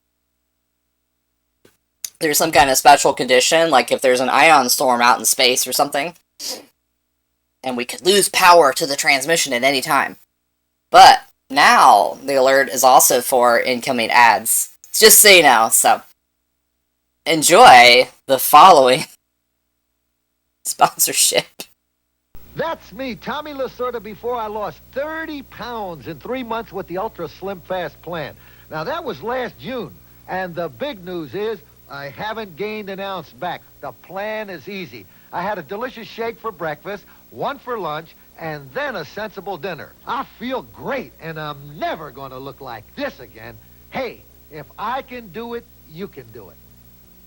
Speaker 1: there's some kind of special condition, like if there's an ion storm out in space or something. And we could lose power to the transmission at any time. But now the alert is also for incoming ads. Just so you know, so enjoy the following sponsorship.
Speaker 7: That's me, Tommy Lasorda, before I lost 30 pounds in 3 months with the Ultra Slim Fast plan. Now, that was last June. And the big news is I haven't gained an ounce back. The plan is easy. I had a delicious shake for breakfast, one for lunch, and then a sensible dinner. I feel great, and I'm never going to look like this again. Hey, if I can do it, you can do it.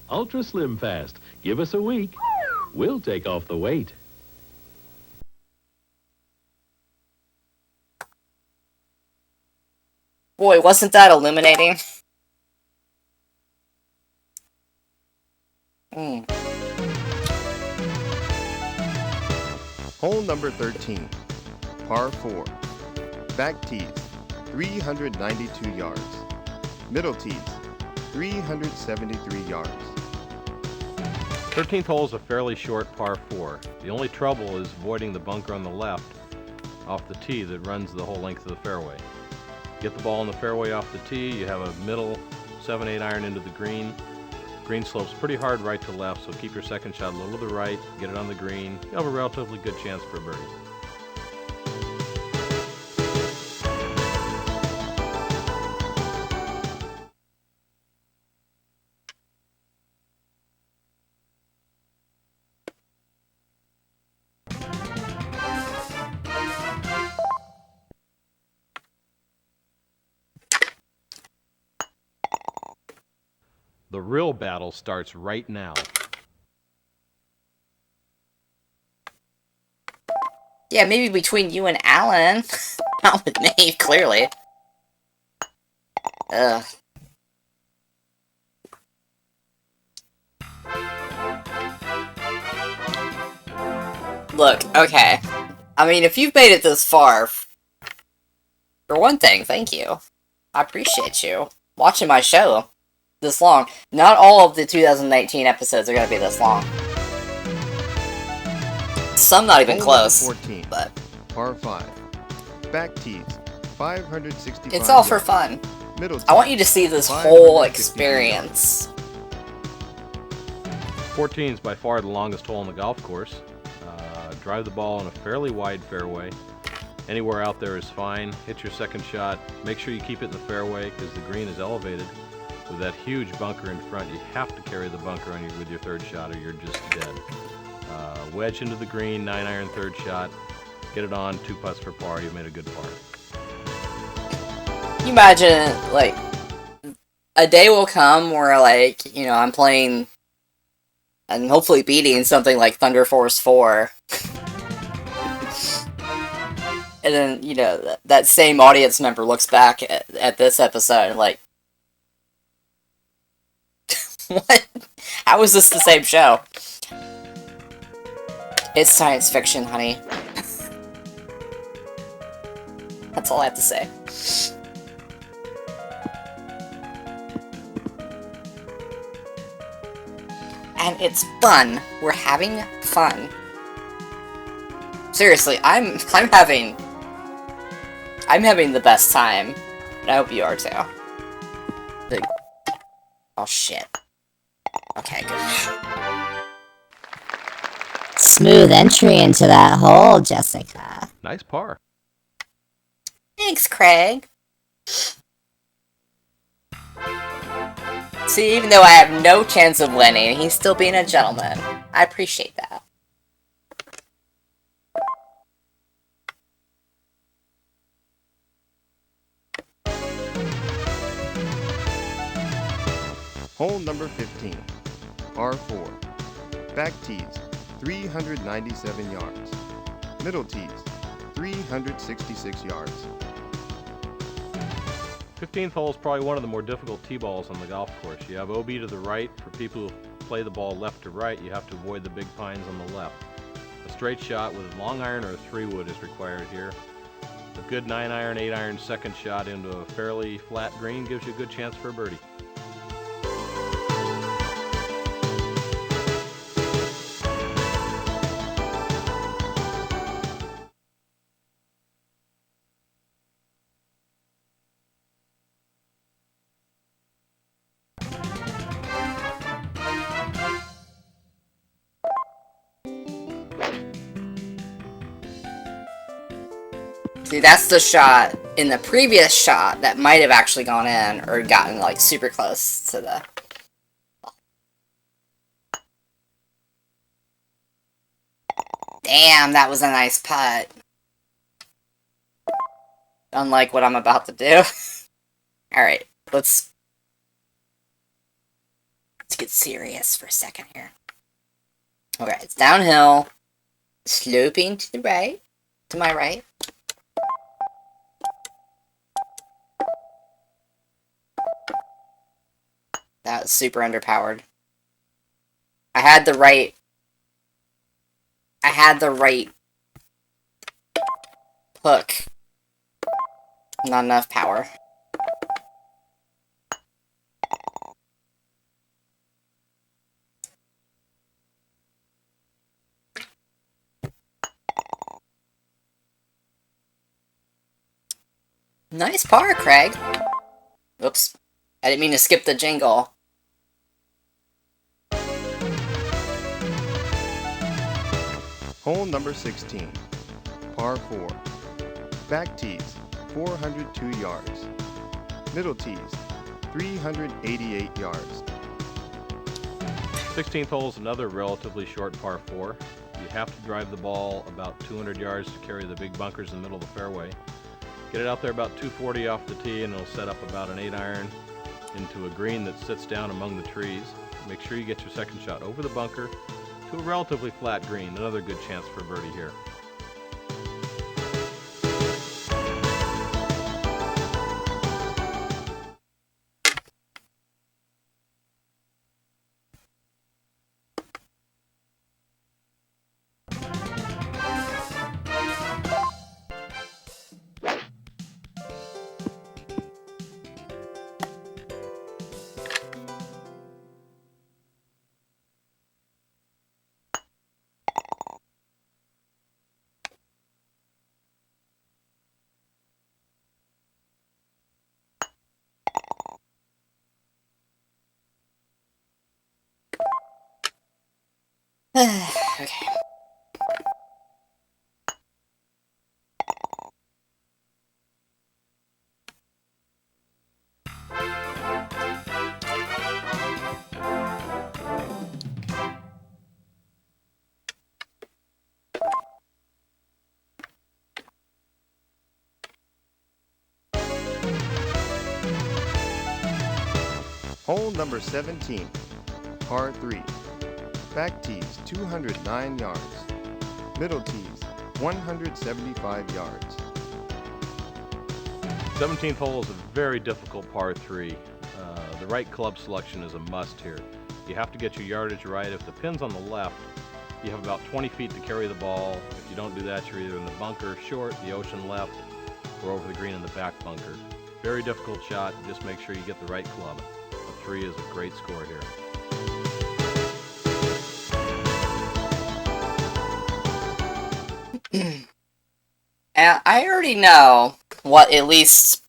Speaker 8: Ultra Slim Fast. Give us a week. We'll take off the weight.
Speaker 1: Boy, wasn't that illuminating?
Speaker 5: Hole number 13, par 4. Back tees, 392 yards. Middle tees, 373 yards.
Speaker 6: 13th hole is a fairly short par 4. The only trouble is avoiding the bunker on the left off the tee that runs the whole length of the fairway. Get the ball in the fairway off the tee, you have a middle 7-8 iron into the green. Green slopes pretty hard right to left, so keep your second shot a little to the right, get it on the green. You'll have a relatively good chance for a birdie. The real battle starts right now.
Speaker 1: Yeah, maybe between you and Alan. Not with me, clearly. Ugh. Look, okay. I mean, if you've made it this far, for one thing, thank you. I appreciate you watching my show this long. Not all of the 2019 episodes are going to be this long. Some not even
Speaker 5: Hole
Speaker 1: close.
Speaker 5: number 14,
Speaker 1: But
Speaker 5: par 5. Back tees, 565
Speaker 1: it's all for
Speaker 5: yards.
Speaker 1: fun.
Speaker 5: Middle tees,
Speaker 1: I want you to see this whole
Speaker 5: 550
Speaker 1: experience.
Speaker 6: 14 is by far the longest hole on the golf course. Drive the ball in a fairly wide fairway. Anywhere out there is fine. Hit your second shot. Make sure you keep it in the fairway because the green is elevated. With that huge bunker in front, you have to carry the bunker on you with your third shot or you're just dead. Wedge into the green, 9-iron third shot. Get it on, 2 putts for par. You made a good par.
Speaker 1: You imagine, like, a day will come where, like, you know, I'm playing and hopefully beating something like Thunder Force 4. And then, you know, that same audience member looks back at this episode and like, what? How is this the same show? It's science fiction, honey. That's all I have to say. And it's fun. We're having fun. Seriously, I'm having the best time. And I hope you are too. Oh shit. Okay, good.
Speaker 3: smooth entry into that hole, Jessica.
Speaker 6: Nice par.
Speaker 1: Thanks, Craig. See, even though I have no chance of winning, he's still being a gentleman. I appreciate that.
Speaker 5: Hole number 15, par 4. Back tees, 397 yards. Middle tees, 366 yards.
Speaker 6: 15th hole is probably one of the more difficult tee balls on the golf course. You have OB to the right. For people who play the ball left to right, you have to avoid the big pines on the left. A straight shot with a long iron or a 3-wood is required here. A good 9-iron, 8-iron second shot into a fairly flat green gives you a good chance for a birdie.
Speaker 1: See, that's the shot in the previous shot that might have actually gone in or gotten like super close to the... Damn, that was a nice putt. Unlike what I'm about to do. Alright, let's get serious for a second here. Okay, it's downhill, sloping to the right, to my right. That was super underpowered. I had the right hook. Not enough power. Nice par, Craig. Oops. I didn't mean to skip the jingle.
Speaker 5: Hole number 16, par 4. Back tees, 402 yards. Middle tees, 388 yards.
Speaker 6: 16th hole is another relatively short par 4. You have to drive the ball about 200 yards to carry the big bunkers in the middle of the fairway. Get it out there about 240 off the tee and it'll set up about an 8-iron into a green that sits down among the trees. Make sure you get your second shot over the bunker to a relatively flat green. Another good chance for a birdie here.
Speaker 1: Okay.
Speaker 5: Hole number 17, par 3. Back tees, 209 yards. Middle tees, 175 yards.
Speaker 6: 17th hole is a very difficult par 3. The right club selection is a must here. You have to get your yardage right. If the pin's on the left, you have about 20 feet to carry the ball. If you don't do that, you're either in the bunker short, the ocean left, or over the green in the back bunker. Very difficult shot. Just make sure you get the right club. A 3 is a great score here.
Speaker 1: And I already know what at least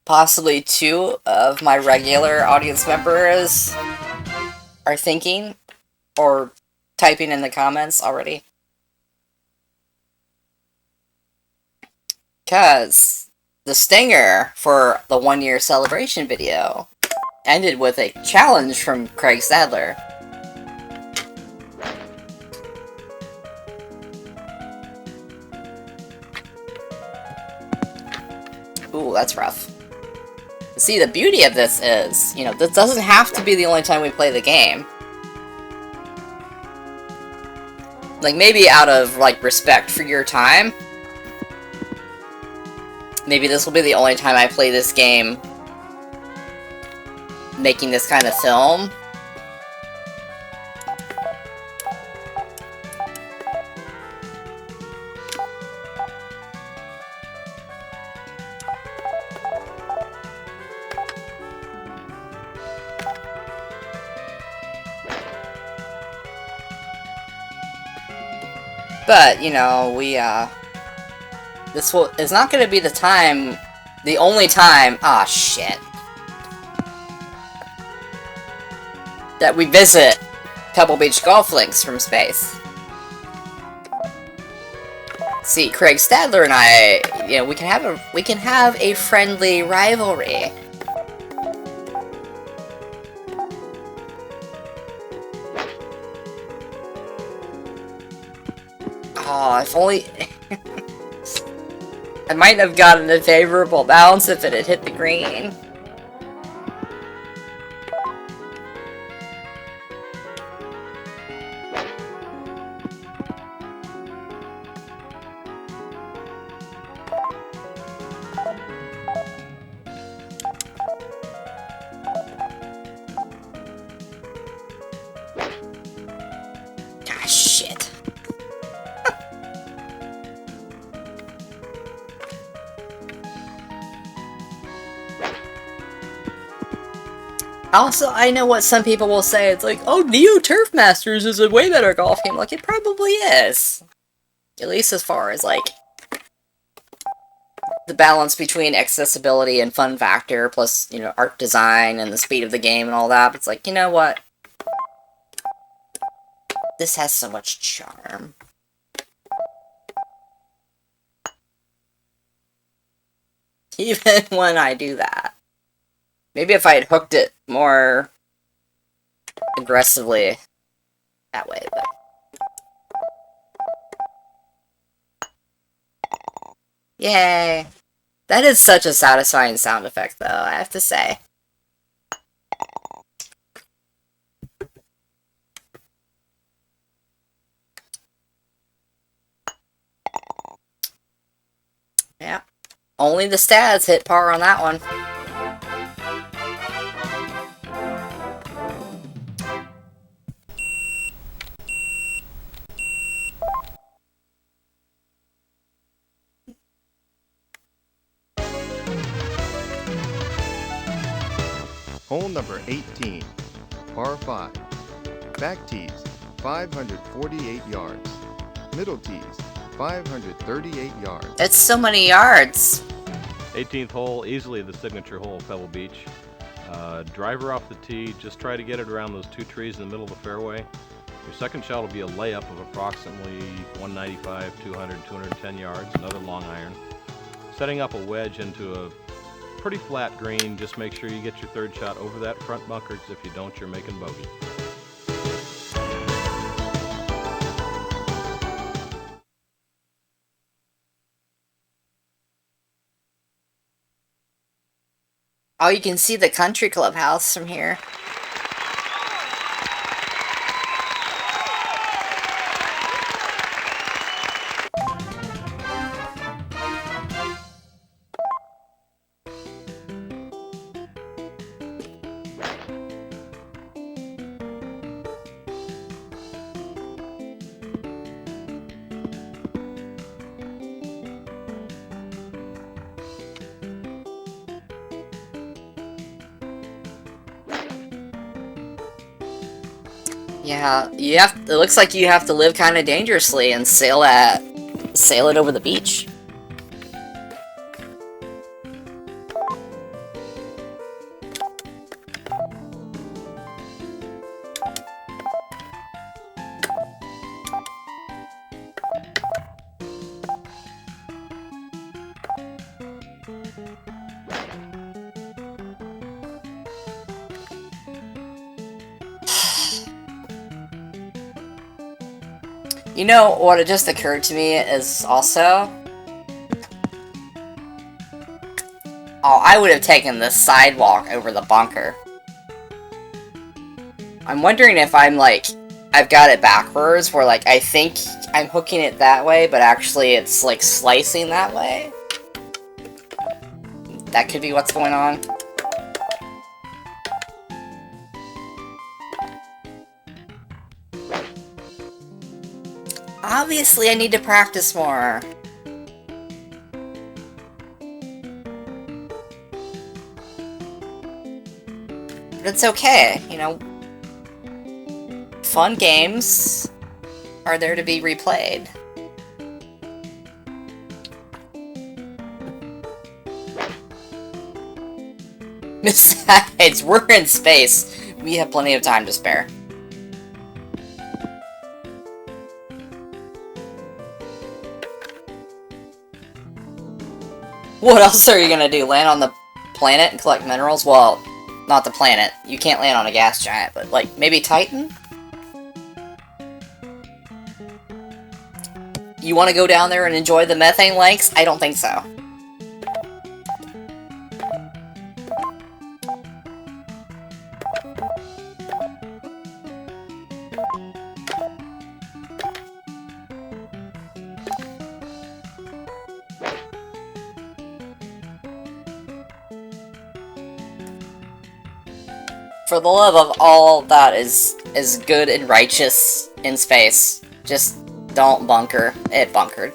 Speaker 1: possibly 2 of my regular audience members are thinking, or typing in the comments already. Because the stinger for the 1-year celebration video ended with a challenge from Craig Sadler. Ooh, that's rough. See, the beauty of this is, you know, this doesn't have to be the only time we play the game. Like, maybe out of, like, respect for your time, maybe this will be the only time I play this game making this kind of film. But, you know, it's not gonna be the only time, shit, that we visit Pebble Beach Golf Links from space. See, Craig Stadler and I, you know, we can have a friendly rivalry. Oh, if only... I might have gotten a favorable bounce if it had hit the green. Ah, shit. Also, I know what some people will say. It's like, oh, Neo Turf Masters is a way better golf game. Like, it probably is. At least as far as, like, the balance between accessibility and fun factor, plus, you know, art design and the speed of the game and all that. But it's like, you know what? This has so much charm. Even when I do that. Maybe if I had hooked it more aggressively that way, but... Yay! That is such a satisfying sound effect, though, I have to say. Yeah. Only the stats hit par on that one.
Speaker 5: Hole number 18, par 5. Back tees, 548 yards. Middle tees, 538 yards.
Speaker 1: That's so many yards.
Speaker 6: 18th hole, easily the signature hole of Pebble Beach. Driver off the tee, just try to get it around those two trees in the middle of the fairway. Your second shot will be a layup of approximately 195, 200, 210 yards, another long iron. Setting up a wedge into a pretty flat green, just make sure you get your third shot over that front bunker, because if you don't, you're making bogey.
Speaker 1: Oh, you can see the country clubhouse from here. Yeah, it looks like you have to live kind of dangerously and sail it over the beach. You know what? It just occurred to me is also. Oh, I would have taken the sidewalk over the bunker. I'm wondering if I'm like, I've got it backwards, where like I think I'm hooking it that way, but actually it's like slicing that way. That could be what's going on. Obviously, I need to practice more. But it's okay, you know. Fun games are there to be replayed. Besides, we're in space. We have plenty of time to spare. What else are you gonna do? Land on the planet and collect minerals? Well, not the planet. You can't land on a gas giant, but like maybe Titan? You want to go down there and enjoy the methane lakes? I don't think so. For the love of all that is good and righteous in space, just don't bunker. It bunkered.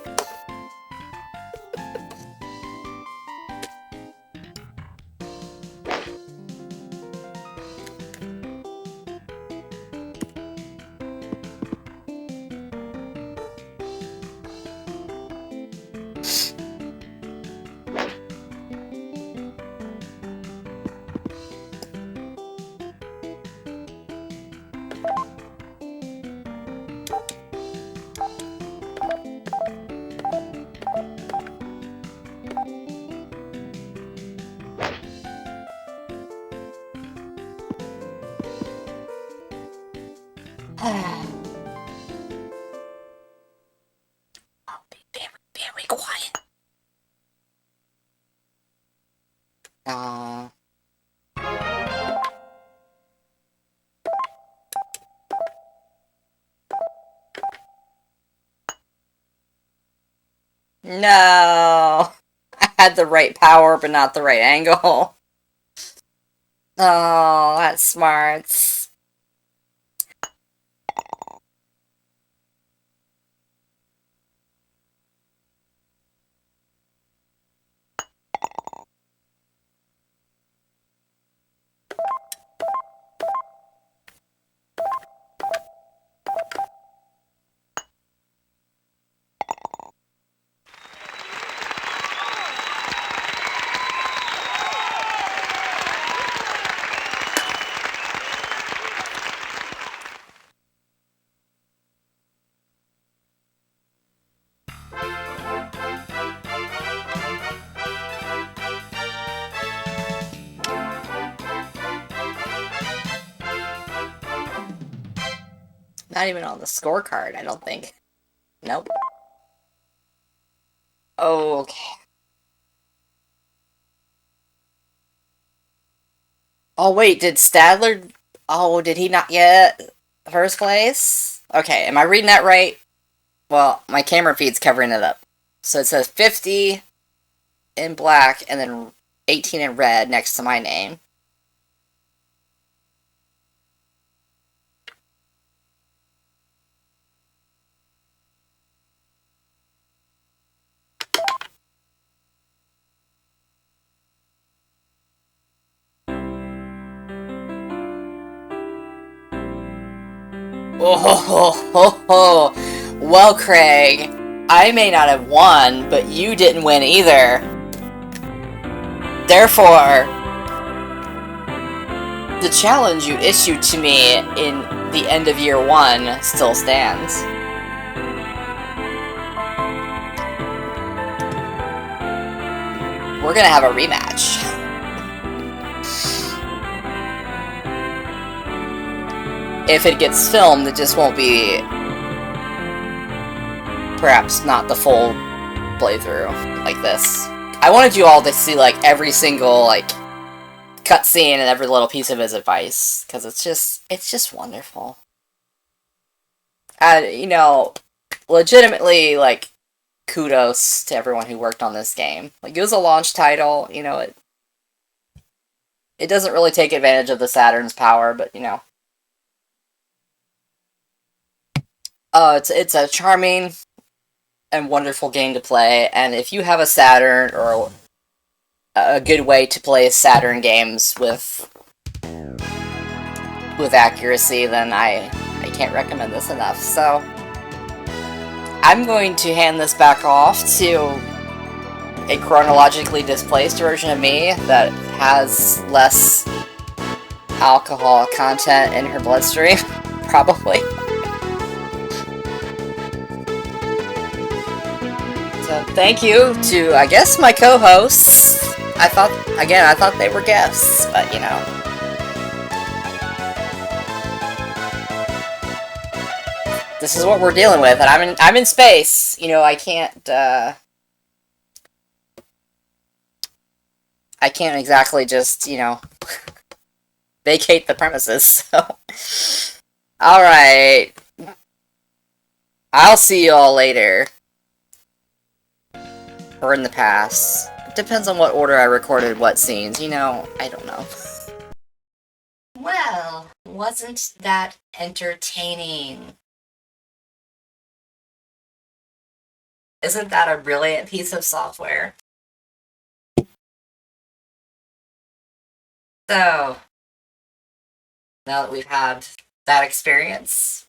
Speaker 1: I'll be very, very quiet. No. I had the right power, but not the right angle. Oh, that's smart. Not even on the scorecard, I don't think. Nope. Okay. Oh, wait, did Stadler... Oh, did he not yet? First place? Okay, am I reading that right? Well, my camera feed's covering it up. So it says 50 in black and then 18 in red next to my name. Oh, well, Craig, I may not have won, but you didn't win either. Therefore, the challenge you issued to me in the end of year 1 still stands. We're gonna have a rematch. If it gets filmed, it just won't be perhaps not the full playthrough like this. I wanted you all to see, like, every single, like, cutscene and every little piece of his advice, because it's just wonderful. And, you know, legitimately, like, kudos to everyone who worked on this game. Like, it was a launch title, you know, it doesn't really take advantage of the Saturn's power, but, you know. It's a charming and wonderful game to play, and if you have a Saturn, or a good way to play Saturn games with accuracy, then I can't recommend this enough. So, I'm going to hand this back off to a chronologically displaced version of me that has less alcohol content in her bloodstream, probably. So thank you to, I guess, my co-hosts. I thought they were guests, but you know. This is what we're dealing with, and I'm in space. You know, I can't exactly just, you know, vacate the premises, so. Alright. I'll see you all later. Or in the past. It depends on what order I recorded what scenes, you know, I don't know. Well, wasn't that entertaining? Isn't that a brilliant piece of software? So, now that we've had that experience,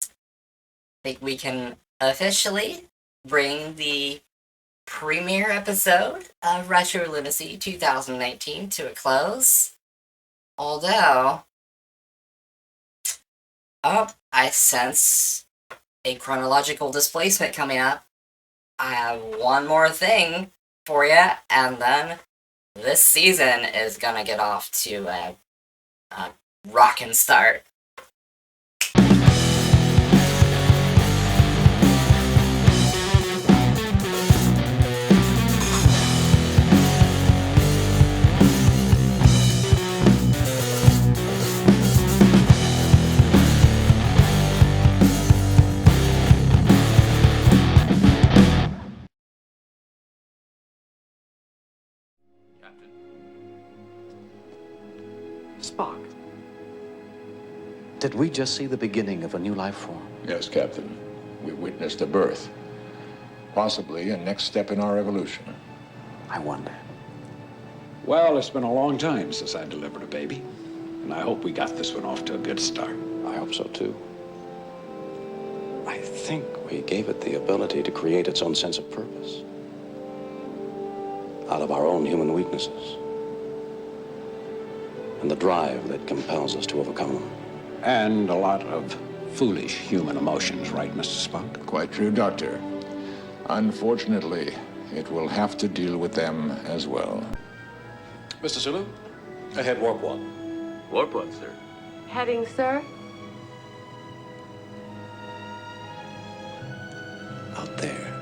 Speaker 1: I think we can officially bring the premiere episode of Retro Lunacy 2019 to a close. Although, I sense a chronological displacement coming up. I have one more thing for you, and then this season is gonna get off to a rockin' start.
Speaker 9: Spock, did we just see the beginning of a new life form?
Speaker 10: Yes, Captain. We witnessed a birth. Possibly a next step in our evolution.
Speaker 9: I wonder.
Speaker 11: Well, it's been a long time since I delivered a baby. And I hope we got this one off to a good start.
Speaker 9: I hope so, too. I think we gave it the ability to create its own sense of purpose. Out of our own human weaknesses. And the drive that compels us to overcome them.
Speaker 11: And a lot of foolish human emotions, right, Mr. Spock?
Speaker 10: Quite true, Doctor. Unfortunately, it will have to deal with them as well.
Speaker 9: Mr. Sulu, ahead warp one.
Speaker 8: Warp one, sir.
Speaker 12: Heading, sir?
Speaker 9: Out there.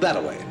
Speaker 9: That-a-way.